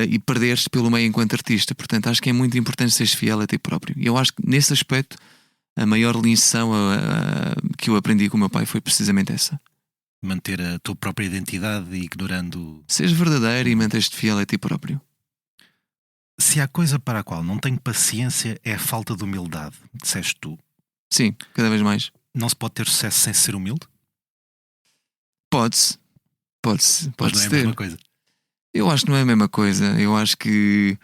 e perderes pelo meio enquanto artista. Portanto, acho que é muito importante seres fiel a ti próprio. E eu acho que nesse aspecto a maior lição que eu aprendi com o meu pai foi precisamente essa. Manter a tua própria identidade e ignorando... Seres verdadeiro e manteres-te fiel a ti próprio. Se há coisa para a qual não tenho paciência é a falta de humildade, disseste tu. Sim, cada vez mais. Não se pode ter sucesso sem ser humilde? Pode-se. Mas não é a ter. mesma coisa. Eu acho que não é a mesma coisa. Eu acho que...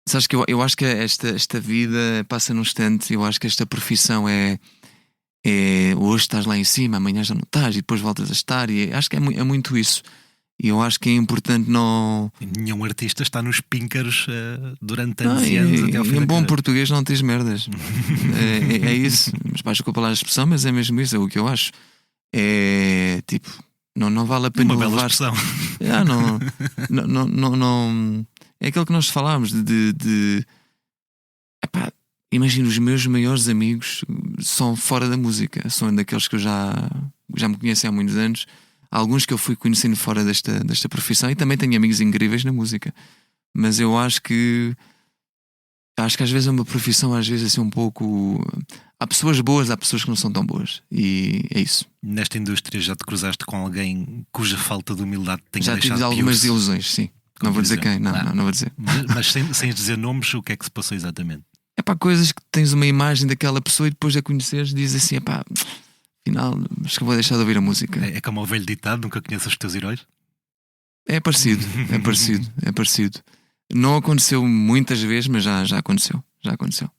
Sabes que eu acho que esta vida passa num instante. Eu acho que esta profissão é hoje estás lá em cima, amanhã já não estás, e depois voltas a estar. E acho que é muito isso. E eu acho que é importante não... Nenhum artista está nos píncaros durante anos e anos até ao fim. Em bom português não tens merdas. é isso. Mas vais desculpa lá a expressão, mas é mesmo isso. É o que eu acho. É tipo... Não vale a pena uma bela levar... expressão. Não. É aquilo que nós falámos de... Epá, imagina, os meus maiores amigos são fora da música. São daqueles que eu já me conhecem há muitos anos. Há alguns que eu fui conhecendo fora desta profissão, e também tenho amigos incríveis na música. Mas eu acho que Acho que às vezes é uma profissão, às vezes assim um pouco. Há pessoas boas, há pessoas que não são tão boas. E é isso. Nesta indústria já te cruzaste com alguém cuja falta de humildade tenha Já deixado tive algumas pior-se? desilusões, sim. Como Não vou por dizer exemplo? quem, não vou dizer. Mas sem dizer nomes, o que é que se passou exatamente? É pá, coisas que tens uma imagem daquela pessoa e depois a conheceres dizes assim, é pá, afinal, acho que vou deixar de ouvir a música. É como o velho ditado, nunca conheças os teus heróis? É parecido, é parecido, é parecido. Não aconteceu muitas vezes, mas já aconteceu. Já aconteceu.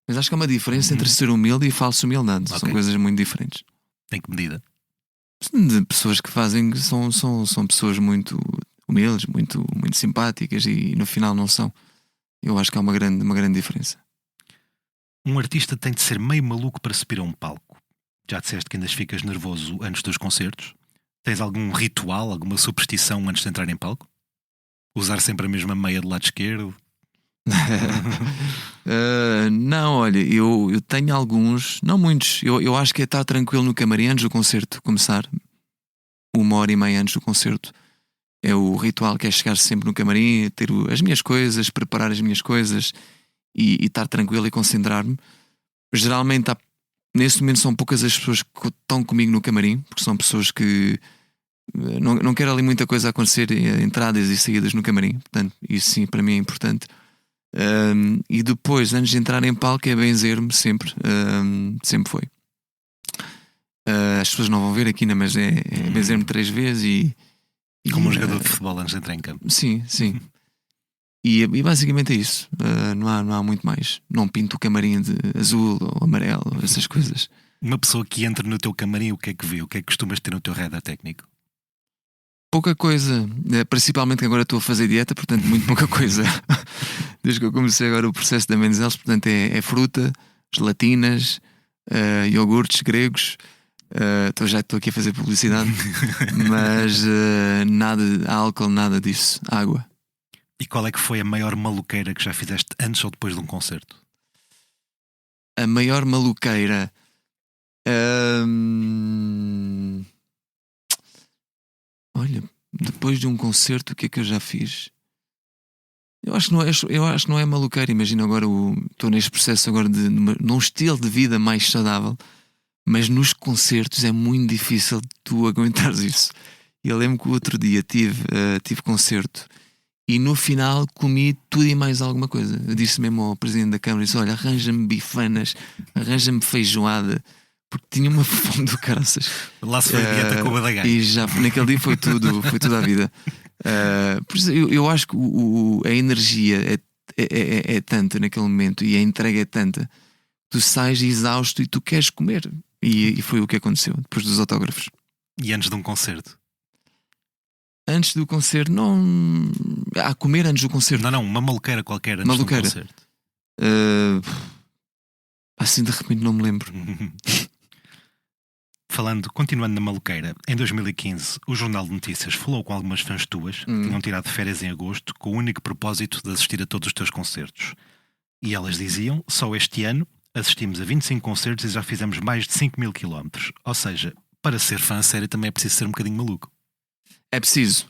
Mas acho que há uma diferença entre ser humilde e falsa humildade. São Ok. coisas muito diferentes. Em que medida? De pessoas que fazem são pessoas muito humildes, muito simpáticas e no final não são. Eu acho que há uma grande diferença. Um artista tem de ser meio maluco para subir a um palco. Já disseste que ainda ficas nervoso antes dos concertos? Tens algum ritual, alguma superstição antes de entrar em palco? Usar sempre a mesma meia do lado esquerdo? Não, olha, eu tenho alguns, não muitos. Eu acho que é estar tranquilo no camarim antes do concerto começar, 1h30 antes do concerto. É o ritual, que é chegar sempre no camarim, ter as minhas coisas, preparar as minhas coisas e estar tranquilo e concentrar-me. Geralmente, nesse momento, são poucas as pessoas que estão comigo no camarim, porque são pessoas que não quero ali muita coisa acontecer, entradas e saídas no camarim. Portanto, isso sim, para mim é importante. E depois, antes de entrar em palco, é benzer-me sempre. Sempre foi. As pessoas não vão ver aqui, mas é benzer-me 3 vezes e Como um jogador de futebol antes de entrar em campo. Sim. E basicamente é isso. Não há muito mais. Não pinto o camarim de azul ou amarelo, essas coisas. Uma pessoa que entra no teu camarim, o que é que vê? O que é que costumas ter no teu radar técnico? Pouca coisa, principalmente que agora estou a fazer dieta, portanto, muito pouca coisa. Desde que eu comecei agora o processo da Menezes, portanto, é fruta, gelatinas, iogurtes gregos. Já estou aqui a fazer publicidade, mas nada de álcool, nada disso, água. E qual é que foi a maior maluqueira que já fizeste antes ou depois de um concerto? A maior maluqueira. Olha, depois de um concerto, o que é que eu já fiz? Eu acho que não é maluqueira. Imagina agora, estou neste processo agora num estilo de vida mais saudável, mas nos concertos é muito difícil tu aguentares isso. Eu lembro que o outro dia tive concerto e no final comi tudo e mais alguma coisa. Eu disse mesmo ao presidente da Câmara, disse, olha, arranja-me bifanas, arranja-me feijoada, porque tinha uma fome do caraças. Lá se foi a dieta com o Badagai. E já naquele dia foi tudo a vida. Por isso eu acho que a energia é tanta naquele momento e a entrega é tanta. Tu sais exausto e tu queres comer. E foi o que aconteceu depois dos autógrafos. E antes de um concerto? Antes do concerto, não. Comer antes do concerto. Não, uma maluqueira qualquer antes Maluqueira. de um concerto. Assim de repente não me lembro. Continuando na maluqueira, em 2015 o Jornal de Notícias falou com algumas fãs tuas que tinham tirado férias em agosto com o único propósito de assistir a todos os teus concertos. E elas diziam, só este ano assistimos a 25 concertos e já fizemos mais de 5.000 km. Ou seja, para ser fã sério também é preciso ser um bocadinho maluco. É preciso.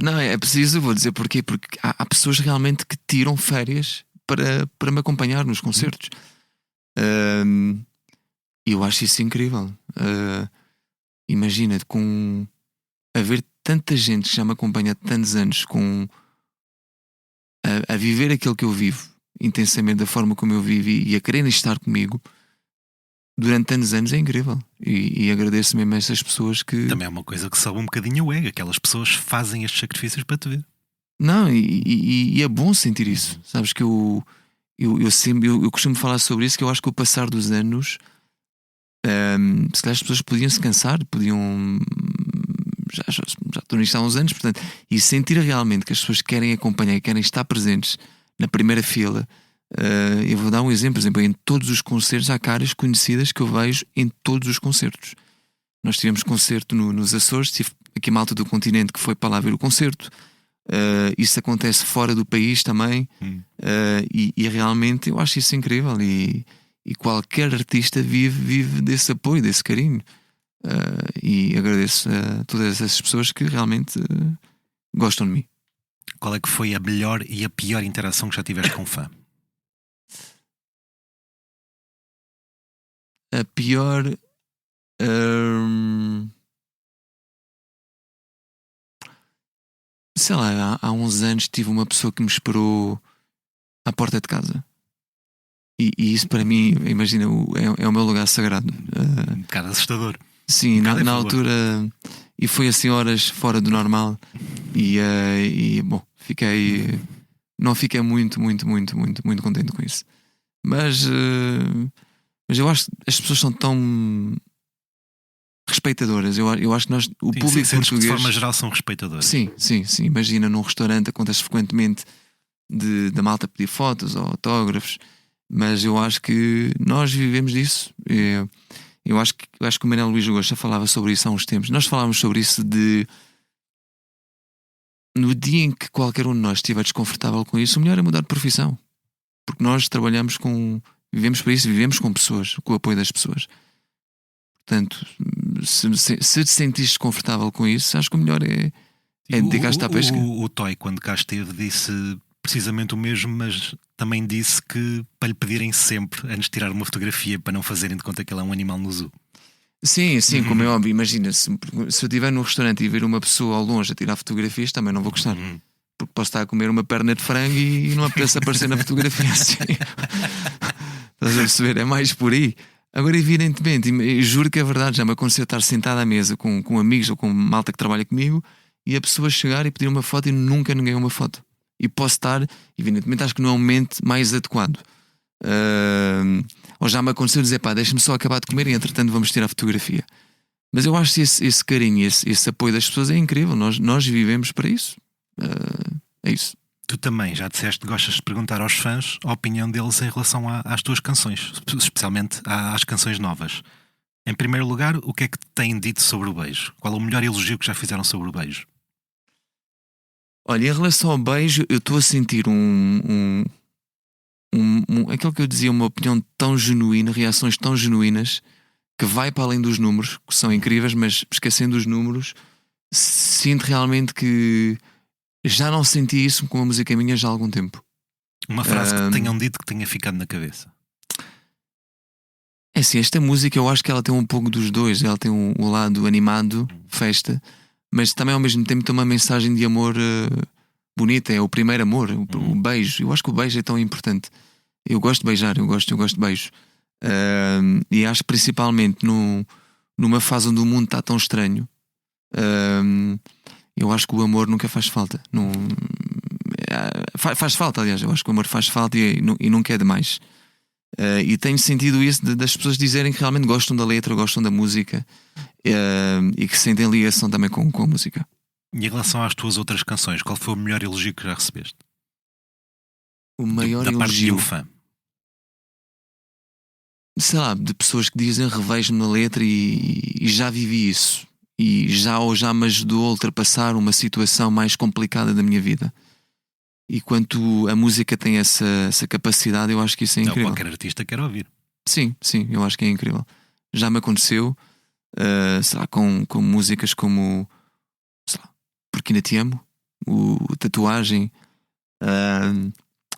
Não, é preciso, vou dizer porquê. Porque há pessoas realmente que tiram férias para me acompanhar nos concertos. E eu acho isso incrível. Imagina, com haver tanta gente que já me acompanha há tantos anos a viver aquilo que eu vivo intensamente, da forma como eu vivo e a quererem estar comigo durante tantos anos, é incrível. E agradeço mesmo a essas pessoas que... Também é uma coisa que sobe um bocadinho o ego. Aquelas pessoas fazem estes sacrifícios para te ver. Não, e é bom sentir isso. Sabes que eu costumo falar sobre isso, que eu acho que o passar dos anos, se calhar as pessoas podiam se cansar, já estou nisto há uns anos, portanto, e sentir realmente que as pessoas querem acompanhar e querem estar presentes na primeira fila. Eu vou dar um exemplo. Por exemplo, em todos os concertos há caras conhecidas que eu vejo em todos os concertos. Nós tivemos concerto nos Açores, tive aqui uma malta do continente que foi para lá ver o concerto. Isso acontece fora do país também. E realmente eu acho isso incrível. E qualquer artista vive desse apoio, desse carinho. E agradeço a todas essas pessoas que realmente gostam de mim. Qual é que foi a melhor e a pior interação que já tiveste com um fã? A pior. Sei lá, há uns anos tive uma pessoa que me esperou à porta de casa. E isso para mim, imagina, é o meu lugar sagrado. Um bocado assustador. Sim, bocado na favor. altura. E foi assim horas fora do normal. Bom, não fiquei muito contente com isso. Mas eu acho que as pessoas são tão respeitadoras. Eu acho que nós, o público sentes que de português. forma geral são respeitadoras. Sim. Imagina num restaurante acontece frequentemente da malta pedir fotos ou autógrafos, mas eu acho que nós vivemos disso. Eu acho que o Manuel Luís Gosta falava sobre isso há uns tempos. Nós falávamos sobre isso de no dia em que qualquer um de nós estiver desconfortável com isso, o melhor é mudar de profissão. Porque nós trabalhamos vivemos para isso, vivemos com pessoas, com o apoio das pessoas. Portanto, se te sentires desconfortável com isso, acho que o melhor é dedicar-te à pesca. O Toy, quando cá esteve, disse precisamente o mesmo, mas também disse que para lhe pedirem sempre antes de tirar uma fotografia para não fazerem de conta que ele é um animal no zoo. Sim, como é óbvio. Imagina, se eu estiver num restaurante e ver uma pessoa ao longe a tirar fotografias, também não vou gostar. Porque posso estar a comer uma perna de frango e não apetece aparecer na fotografia assim. Estás a perceber? É mais por aí. Agora, evidentemente, e juro que é verdade, já me aconteceu estar sentado à mesa com amigos ou com malta que trabalha comigo e a pessoa chegar e pedir uma foto e nunca ninguém uma foto. E posso estar, evidentemente, acho que não é o momento mais adequado. Ou já me aconteceu dizer, pá, deixa-me só acabar de comer e entretanto vamos tirar a fotografia. Mas eu acho que esse carinho, esse apoio das pessoas é incrível. Nós vivemos para isso. É isso. Tu também já disseste que gostas de perguntar aos fãs a opinião deles em relação às tuas canções, especialmente às canções novas. Em primeiro lugar, o que é que te têm dito sobre o beijo? Qual é o melhor elogio que já fizeram sobre o beijo? Olha, em relação ao beijo, eu estou a sentir aquilo que eu dizia, uma opinião tão genuína, reações tão genuínas, que vai para além dos números, que são incríveis, mas esquecendo os números, sinto realmente que já não senti isso com uma música minha já há algum tempo. Uma frase que te tenham dito que tenha ficado na cabeça. É assim, esta música eu acho que ela tem um pouco dos dois. Ela tem o lado animado, festa, mas também ao mesmo tempo tem uma mensagem de amor bonita. É o primeiro amor, o beijo. Eu acho que o beijo é tão importante. Eu gosto de beijar, eu gosto de beijo. E acho que principalmente numa fase onde o mundo está tão estranho, eu acho que o amor nunca faz falta. Faz falta, aliás. Eu acho que o amor faz falta e nunca é demais. E tenho sentido isso das pessoas dizerem que realmente gostam da letra, gostam da música e que sentem ligação também com a música. E em relação às tuas outras canções, qual foi o melhor elogio que já recebeste? O maior da parte de elogio, um fã. sei lá, de pessoas que dizem revejo-me na letra e já vivi isso. E já me ajudou a ultrapassar uma situação mais complicada da minha vida. E quanto a música tem essa capacidade, eu acho que isso é incrível. Qualquer artista quer ouvir. Sim, eu acho que é incrível. Já me aconteceu, sei lá, com músicas como, sei lá, Porque Ainda Te Amo, o Tatuagem,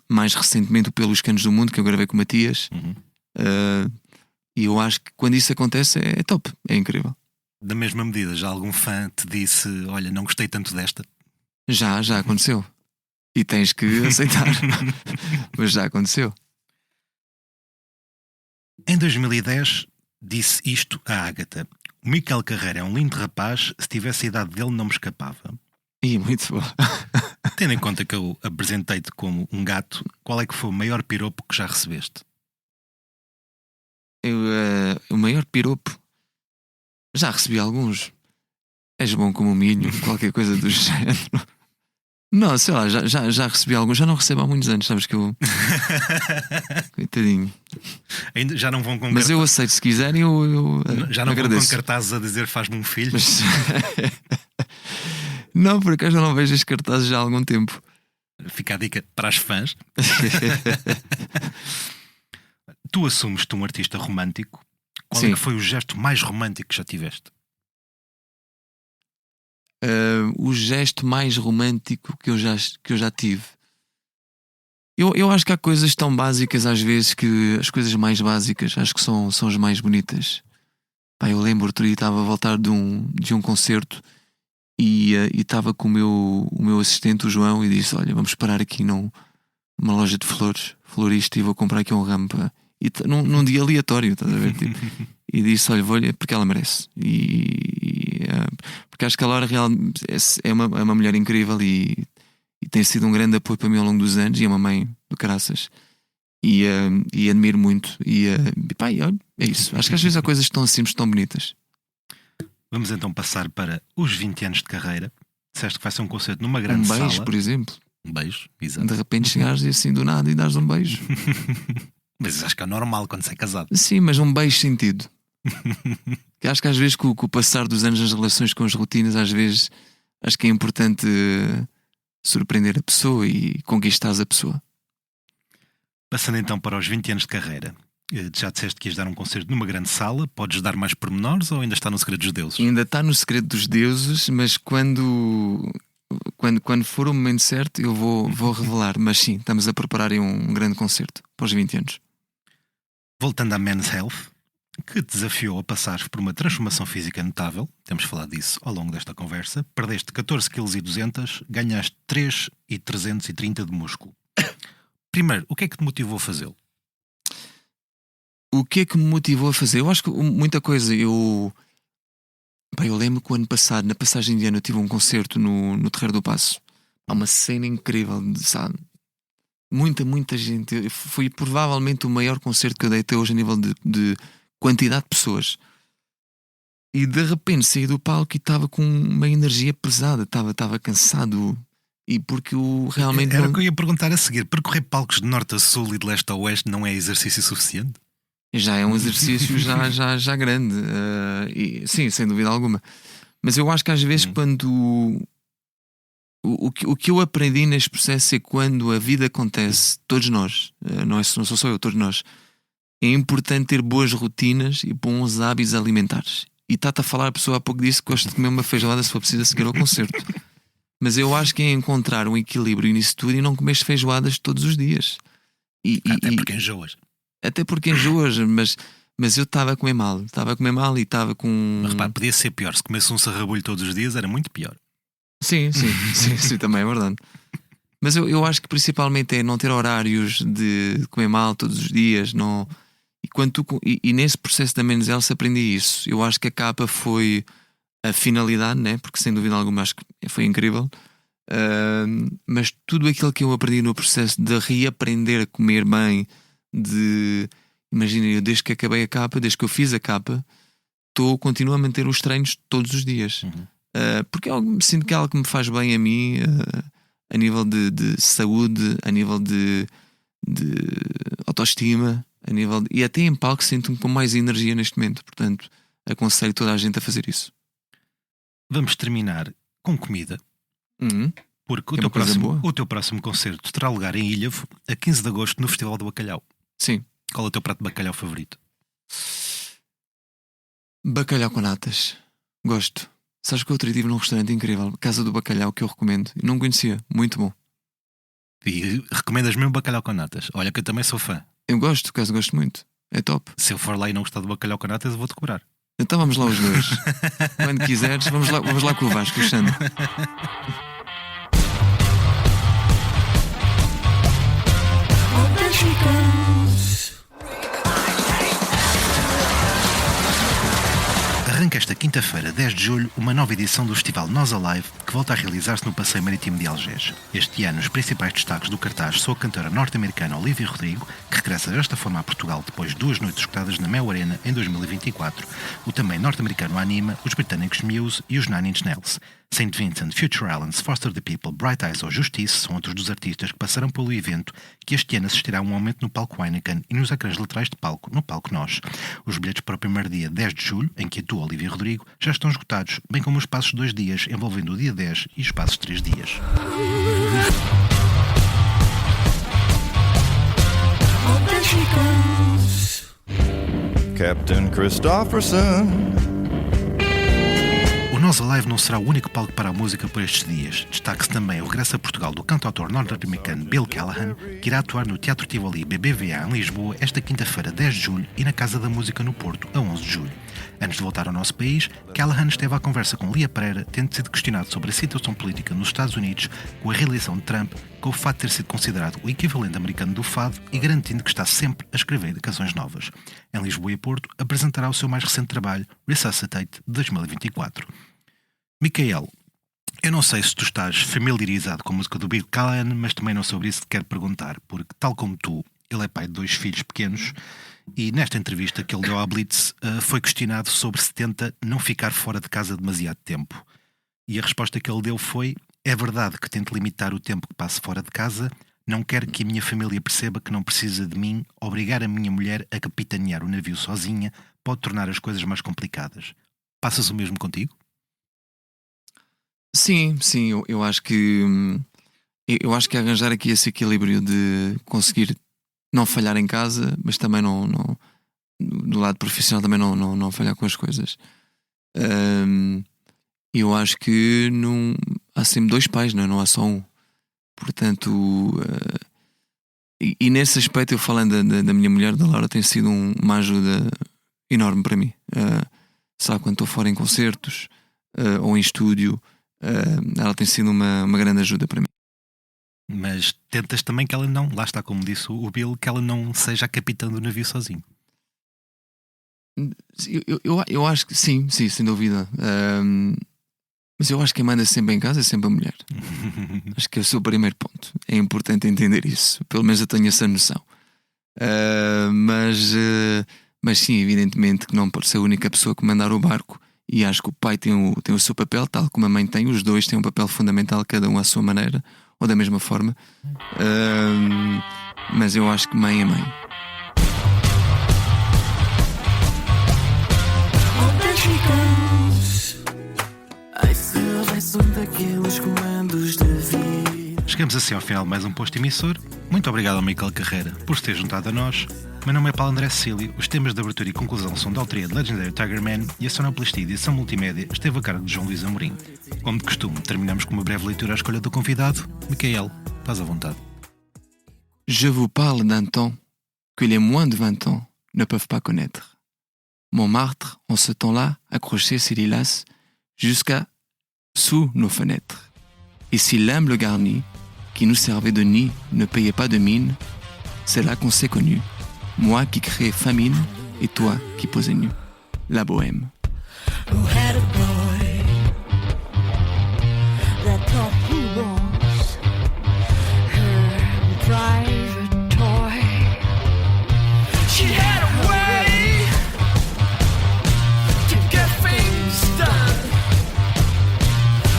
mais recentemente o Pelos Canos do Mundo, que eu gravei com o Matias. E eu acho que quando isso acontece é top, é incrível. Da mesma medida, já algum fã te disse: olha, não gostei tanto desta? Já aconteceu. E tens que aceitar. Mas já aconteceu. Em 2010 disse isto a Ágata: o Miquel Carreira é um lindo rapaz, se tivesse a idade dele não me escapava. E muito bom. Tendo em conta que eu apresentei-te como um gato, qual é que foi o maior piropo que já recebeste? O maior piropo, já recebi alguns. És bom como um milho, qualquer coisa do género. Não, sei lá, já recebi alguns. Já não recebo há muitos anos, sabes que eu... Coitadinho. Ainda já não vão com Mas eu aceito, se quiserem, eu já não agradeço. vão com cartazes a dizer faz-me um filho? Mas... Não, por acaso eu não vejo estes cartazes já há algum tempo. Fica a dica para as fãs. Tu assumes-te um artista romântico. Qual é que foi o gesto mais romântico que já tiveste? O gesto mais romântico que eu já tive. Eu acho que há coisas tão básicas às vezes que as coisas mais básicas acho que são as mais bonitas. Pá, eu lembro outro dia estava a voltar de um concerto e estava com o meu assistente, o João, e disse: Olha, vamos parar aqui numa loja de flores, florista, e vou comprar aqui um ramo. Pá. E num dia aleatório, estás a ver? Tipo, e disse: Olha, vou-lhe, porque ela merece. Porque acho que a Laura Real é uma mulher incrível e tem sido um grande apoio para mim ao longo dos anos, e é uma mãe do caraças. E admiro muito. Pá, olha, é isso. Acho que às vezes há coisas que estão assim, tão bonitas. Vamos então passar para os 20 anos de carreira. Disseste que vai ser um concerto numa grande sala. Um beijo, por exemplo. Um beijo, exato. De repente chegares e assim do nada e dás um beijo. Mas acho que é normal quando se é casado. Sim, mas um beijo sentido. Que acho que às vezes com o passar dos anos nas relações, com as rotinas, às vezes acho que é importante surpreender a pessoa e conquistares a pessoa. Passando então para os 20 anos de carreira. Já disseste que ias dar um concerto numa grande sala. Podes dar mais pormenores ou ainda está no segredo dos deuses? Ainda está no segredo dos deuses, mas quando for o momento certo eu vou revelar. Mas sim, estamos a preparar um grande concerto para os 20 anos. Voltando à Men's Health, que te desafiou a passar por uma transformação física notável. Temos falado disso ao longo desta conversa. Perdeste 14,2 kg, ganhaste 3,330 de músculo. Primeiro, o que é que te motivou a fazê-lo? O que é que me motivou a fazer? Eu acho que muita coisa. Eu lembro que o ano passado, na passagem de ano, eu tive um concerto no Terreiro do Paço. Há uma cena incrível, sabe? Muita gente. Foi provavelmente o maior concerto que eu dei até hoje a nível de quantidade de pessoas. E de repente saí do palco e estava com uma energia pesada, estava cansado. E porque realmente. Era o que eu ia perguntar a seguir. Percorrer palcos de norte a sul e de leste a oeste não é exercício suficiente? Já é um exercício já grande. E, sim, sem dúvida alguma. Mas eu acho que às vezes quando. O que eu aprendi neste processo é quando a vida acontece, todos nós, não sou só eu, todos nós, é importante ter boas rotinas e bons hábitos alimentares. E está-te a falar, a pessoa há pouco disse que gosta de comer uma feijoada se for preciso a seguir ao concerto. Mas eu acho que é encontrar um equilíbrio nisso tudo e não comer feijoadas todos os dias. Porque enjoas. Até porque enjoas, mas eu estava a comer mal. Estava a comer mal e estava com. Mas repara, podia ser pior. Se comesse um sarrabulho todos os dias era muito pior. Sim, também é verdade. Mas eu acho que principalmente é não ter horários de comer mal todos os dias. Não... E nesse processo da Men's Health aprendi isso. Eu acho que a capa foi a finalidade, né? Porque sem dúvida alguma acho que foi incrível. Mas tudo aquilo que eu aprendi no processo de reaprender a comer bem, imagina, eu desde que acabei a capa, desde que eu fiz a capa, continuo a manter os treinos todos os dias. Porque sinto que é algo que me faz bem a mim, a nível de saúde, a nível de autoestima, e até em palco sinto-me com mais energia neste momento. Portanto, aconselho toda a gente a fazer isso. Vamos terminar com comida. Porque o teu próximo concerto terá lugar em Ilhavo a 15 de agosto no Festival do Bacalhau. Sim. Qual é o teu prato de bacalhau favorito? Bacalhau com natas. Gosto. Sabes que eu outro dia estive num restaurante incrível, Casa do Bacalhau, que eu recomendo. Não conhecia. Muito bom. E recomendas mesmo bacalhau com natas? Olha que eu também sou fã. Eu gosto, caso gosto muito. É top. Se eu for lá e não gostar de bacalhau com natas, eu vou-te cobrar. Então vamos lá os dois. Quando quiseres, vamos lá com o Vasco, Alexandre. Arranca esta quinta-feira, 10 de julho, uma nova edição do Festival Nós Alive, que volta a realizar-se no Passeio Marítimo de Algés. Este ano, os principais destaques do cartaz são a cantora norte-americana Olivia Rodrigo, que regressa desta forma a Portugal depois de 2 noites escutadas na Mel Arena em 2024, o também norte-americano Anima, os britânicos Muse e os Nine Inch Nails. St. Vincent, Future Islands, Foster the People, Bright Eyes ou Justice são outros dos artistas que passaram pelo evento, que este ano assistirá a um aumento no palco Heineken e nos ecrãs laterais de palco, no palco Nós. Os bilhetes para o primeiro dia 10 de julho, em que atua Olivia Rodrigo, já estão esgotados, bem como os passos 2 dias, envolvendo o dia 10 e os passos 3 dias. Captain Christopherson. O Nós Alive não será o único palco para a música por estes dias. Destaque-se também o regresso a Portugal do cantautor norte-americano Bill Callahan, que irá atuar no Teatro Tivoli BBVA em Lisboa esta quinta-feira, 10 de julho, e na Casa da Música no Porto, a 11 de julho. Antes de voltar ao nosso país, Callahan esteve à conversa com Lia Pereira, tendo sido questionado sobre a situação política nos Estados Unidos com a reeleição de Trump, com o fato de ter sido considerado o equivalente americano do fado e garantindo que está sempre a escrever canções novas. Em Lisboa e Porto, apresentará o seu mais recente trabalho, Resuscitate, de 2024. Micael, eu não sei se tu estás familiarizado com a música do Bill Callahan, mas também não sobre isso te quero perguntar, porque, tal como tu, ele é pai de 2 filhos pequenos e nesta entrevista que ele deu à Blitz foi questionado sobre se tenta não ficar fora de casa demasiado tempo. E a resposta que ele deu foi: é verdade que tento limitar o tempo que passo fora de casa, não quero que a minha família perceba que não precisa de mim, obrigar a minha mulher a capitanear o navio sozinha pode tornar as coisas mais complicadas. Passas o mesmo contigo? Sim, eu acho que arranjar aqui esse equilíbrio de conseguir não falhar em casa, mas também não do lado profissional também não falhar com as coisas. Eu acho que há sempre 2 pais, não há só um. Portanto, e nesse aspecto, eu falando da minha mulher, da Laura, tem sido uma ajuda enorme para mim. Sabe, quando estou fora em concertos ou em estúdio, ela tem sido uma grande ajuda para mim. Mas tentas também que ela não, lá está como disse o Bill, que ela não seja a capitã do navio sozinho. Eu acho que sim, sem dúvida. Mas eu acho que quem manda sempre em casa é sempre a mulher. Acho que esse é o primeiro ponto. É importante entender isso. Pelo menos eu tenho essa noção. Mas sim, evidentemente que não pode ser a única pessoa que mandar o barco. E acho que o pai tem o seu papel, tal como a mãe tem. Os dois têm um papel fundamental, cada um à sua maneira, ou da mesma forma. Mas eu acho que mãe é mãe. Chegamos assim ao final de mais um posto emissor. Muito obrigado ao Micael Carreira por se ter juntado a nós. Meu nome é Paulo André Cecílio. Os temas de abertura e conclusão são da autoria de Legendary Tiger Man e a sonoplastia e edição multimédia esteve a cargo de João Luís Amorim. Como de costume, terminamos com uma breve leitura à escolha do convidado. Micael, estás à vontade. Je vous parle d'un temps que les moins de 20 ans ne peuvent pas connaître. Montmartre, en ce temps-là, accrochait ses lilas jusqu'à sous nos fenêtres. Et si l'humble garni, qui nous servait de nid, ne payait pas de mine, c'est là qu'on s'est connus. Moi qui créais famine et toi qui posais nu. La bohème. Who had a boy that thought he was her private toy. She had a way to get things done.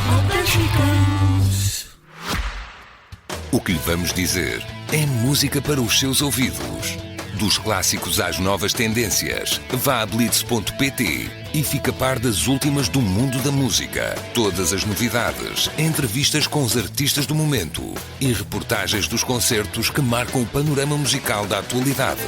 Oh, there she goes. O que lhe vamos dizer é música para os seus ouvidos. Dos clássicos às novas tendências, vá a blitz.pt e fica a par das últimas do mundo da música. Todas as novidades, entrevistas com os artistas do momento e reportagens dos concertos que marcam o panorama musical da atualidade.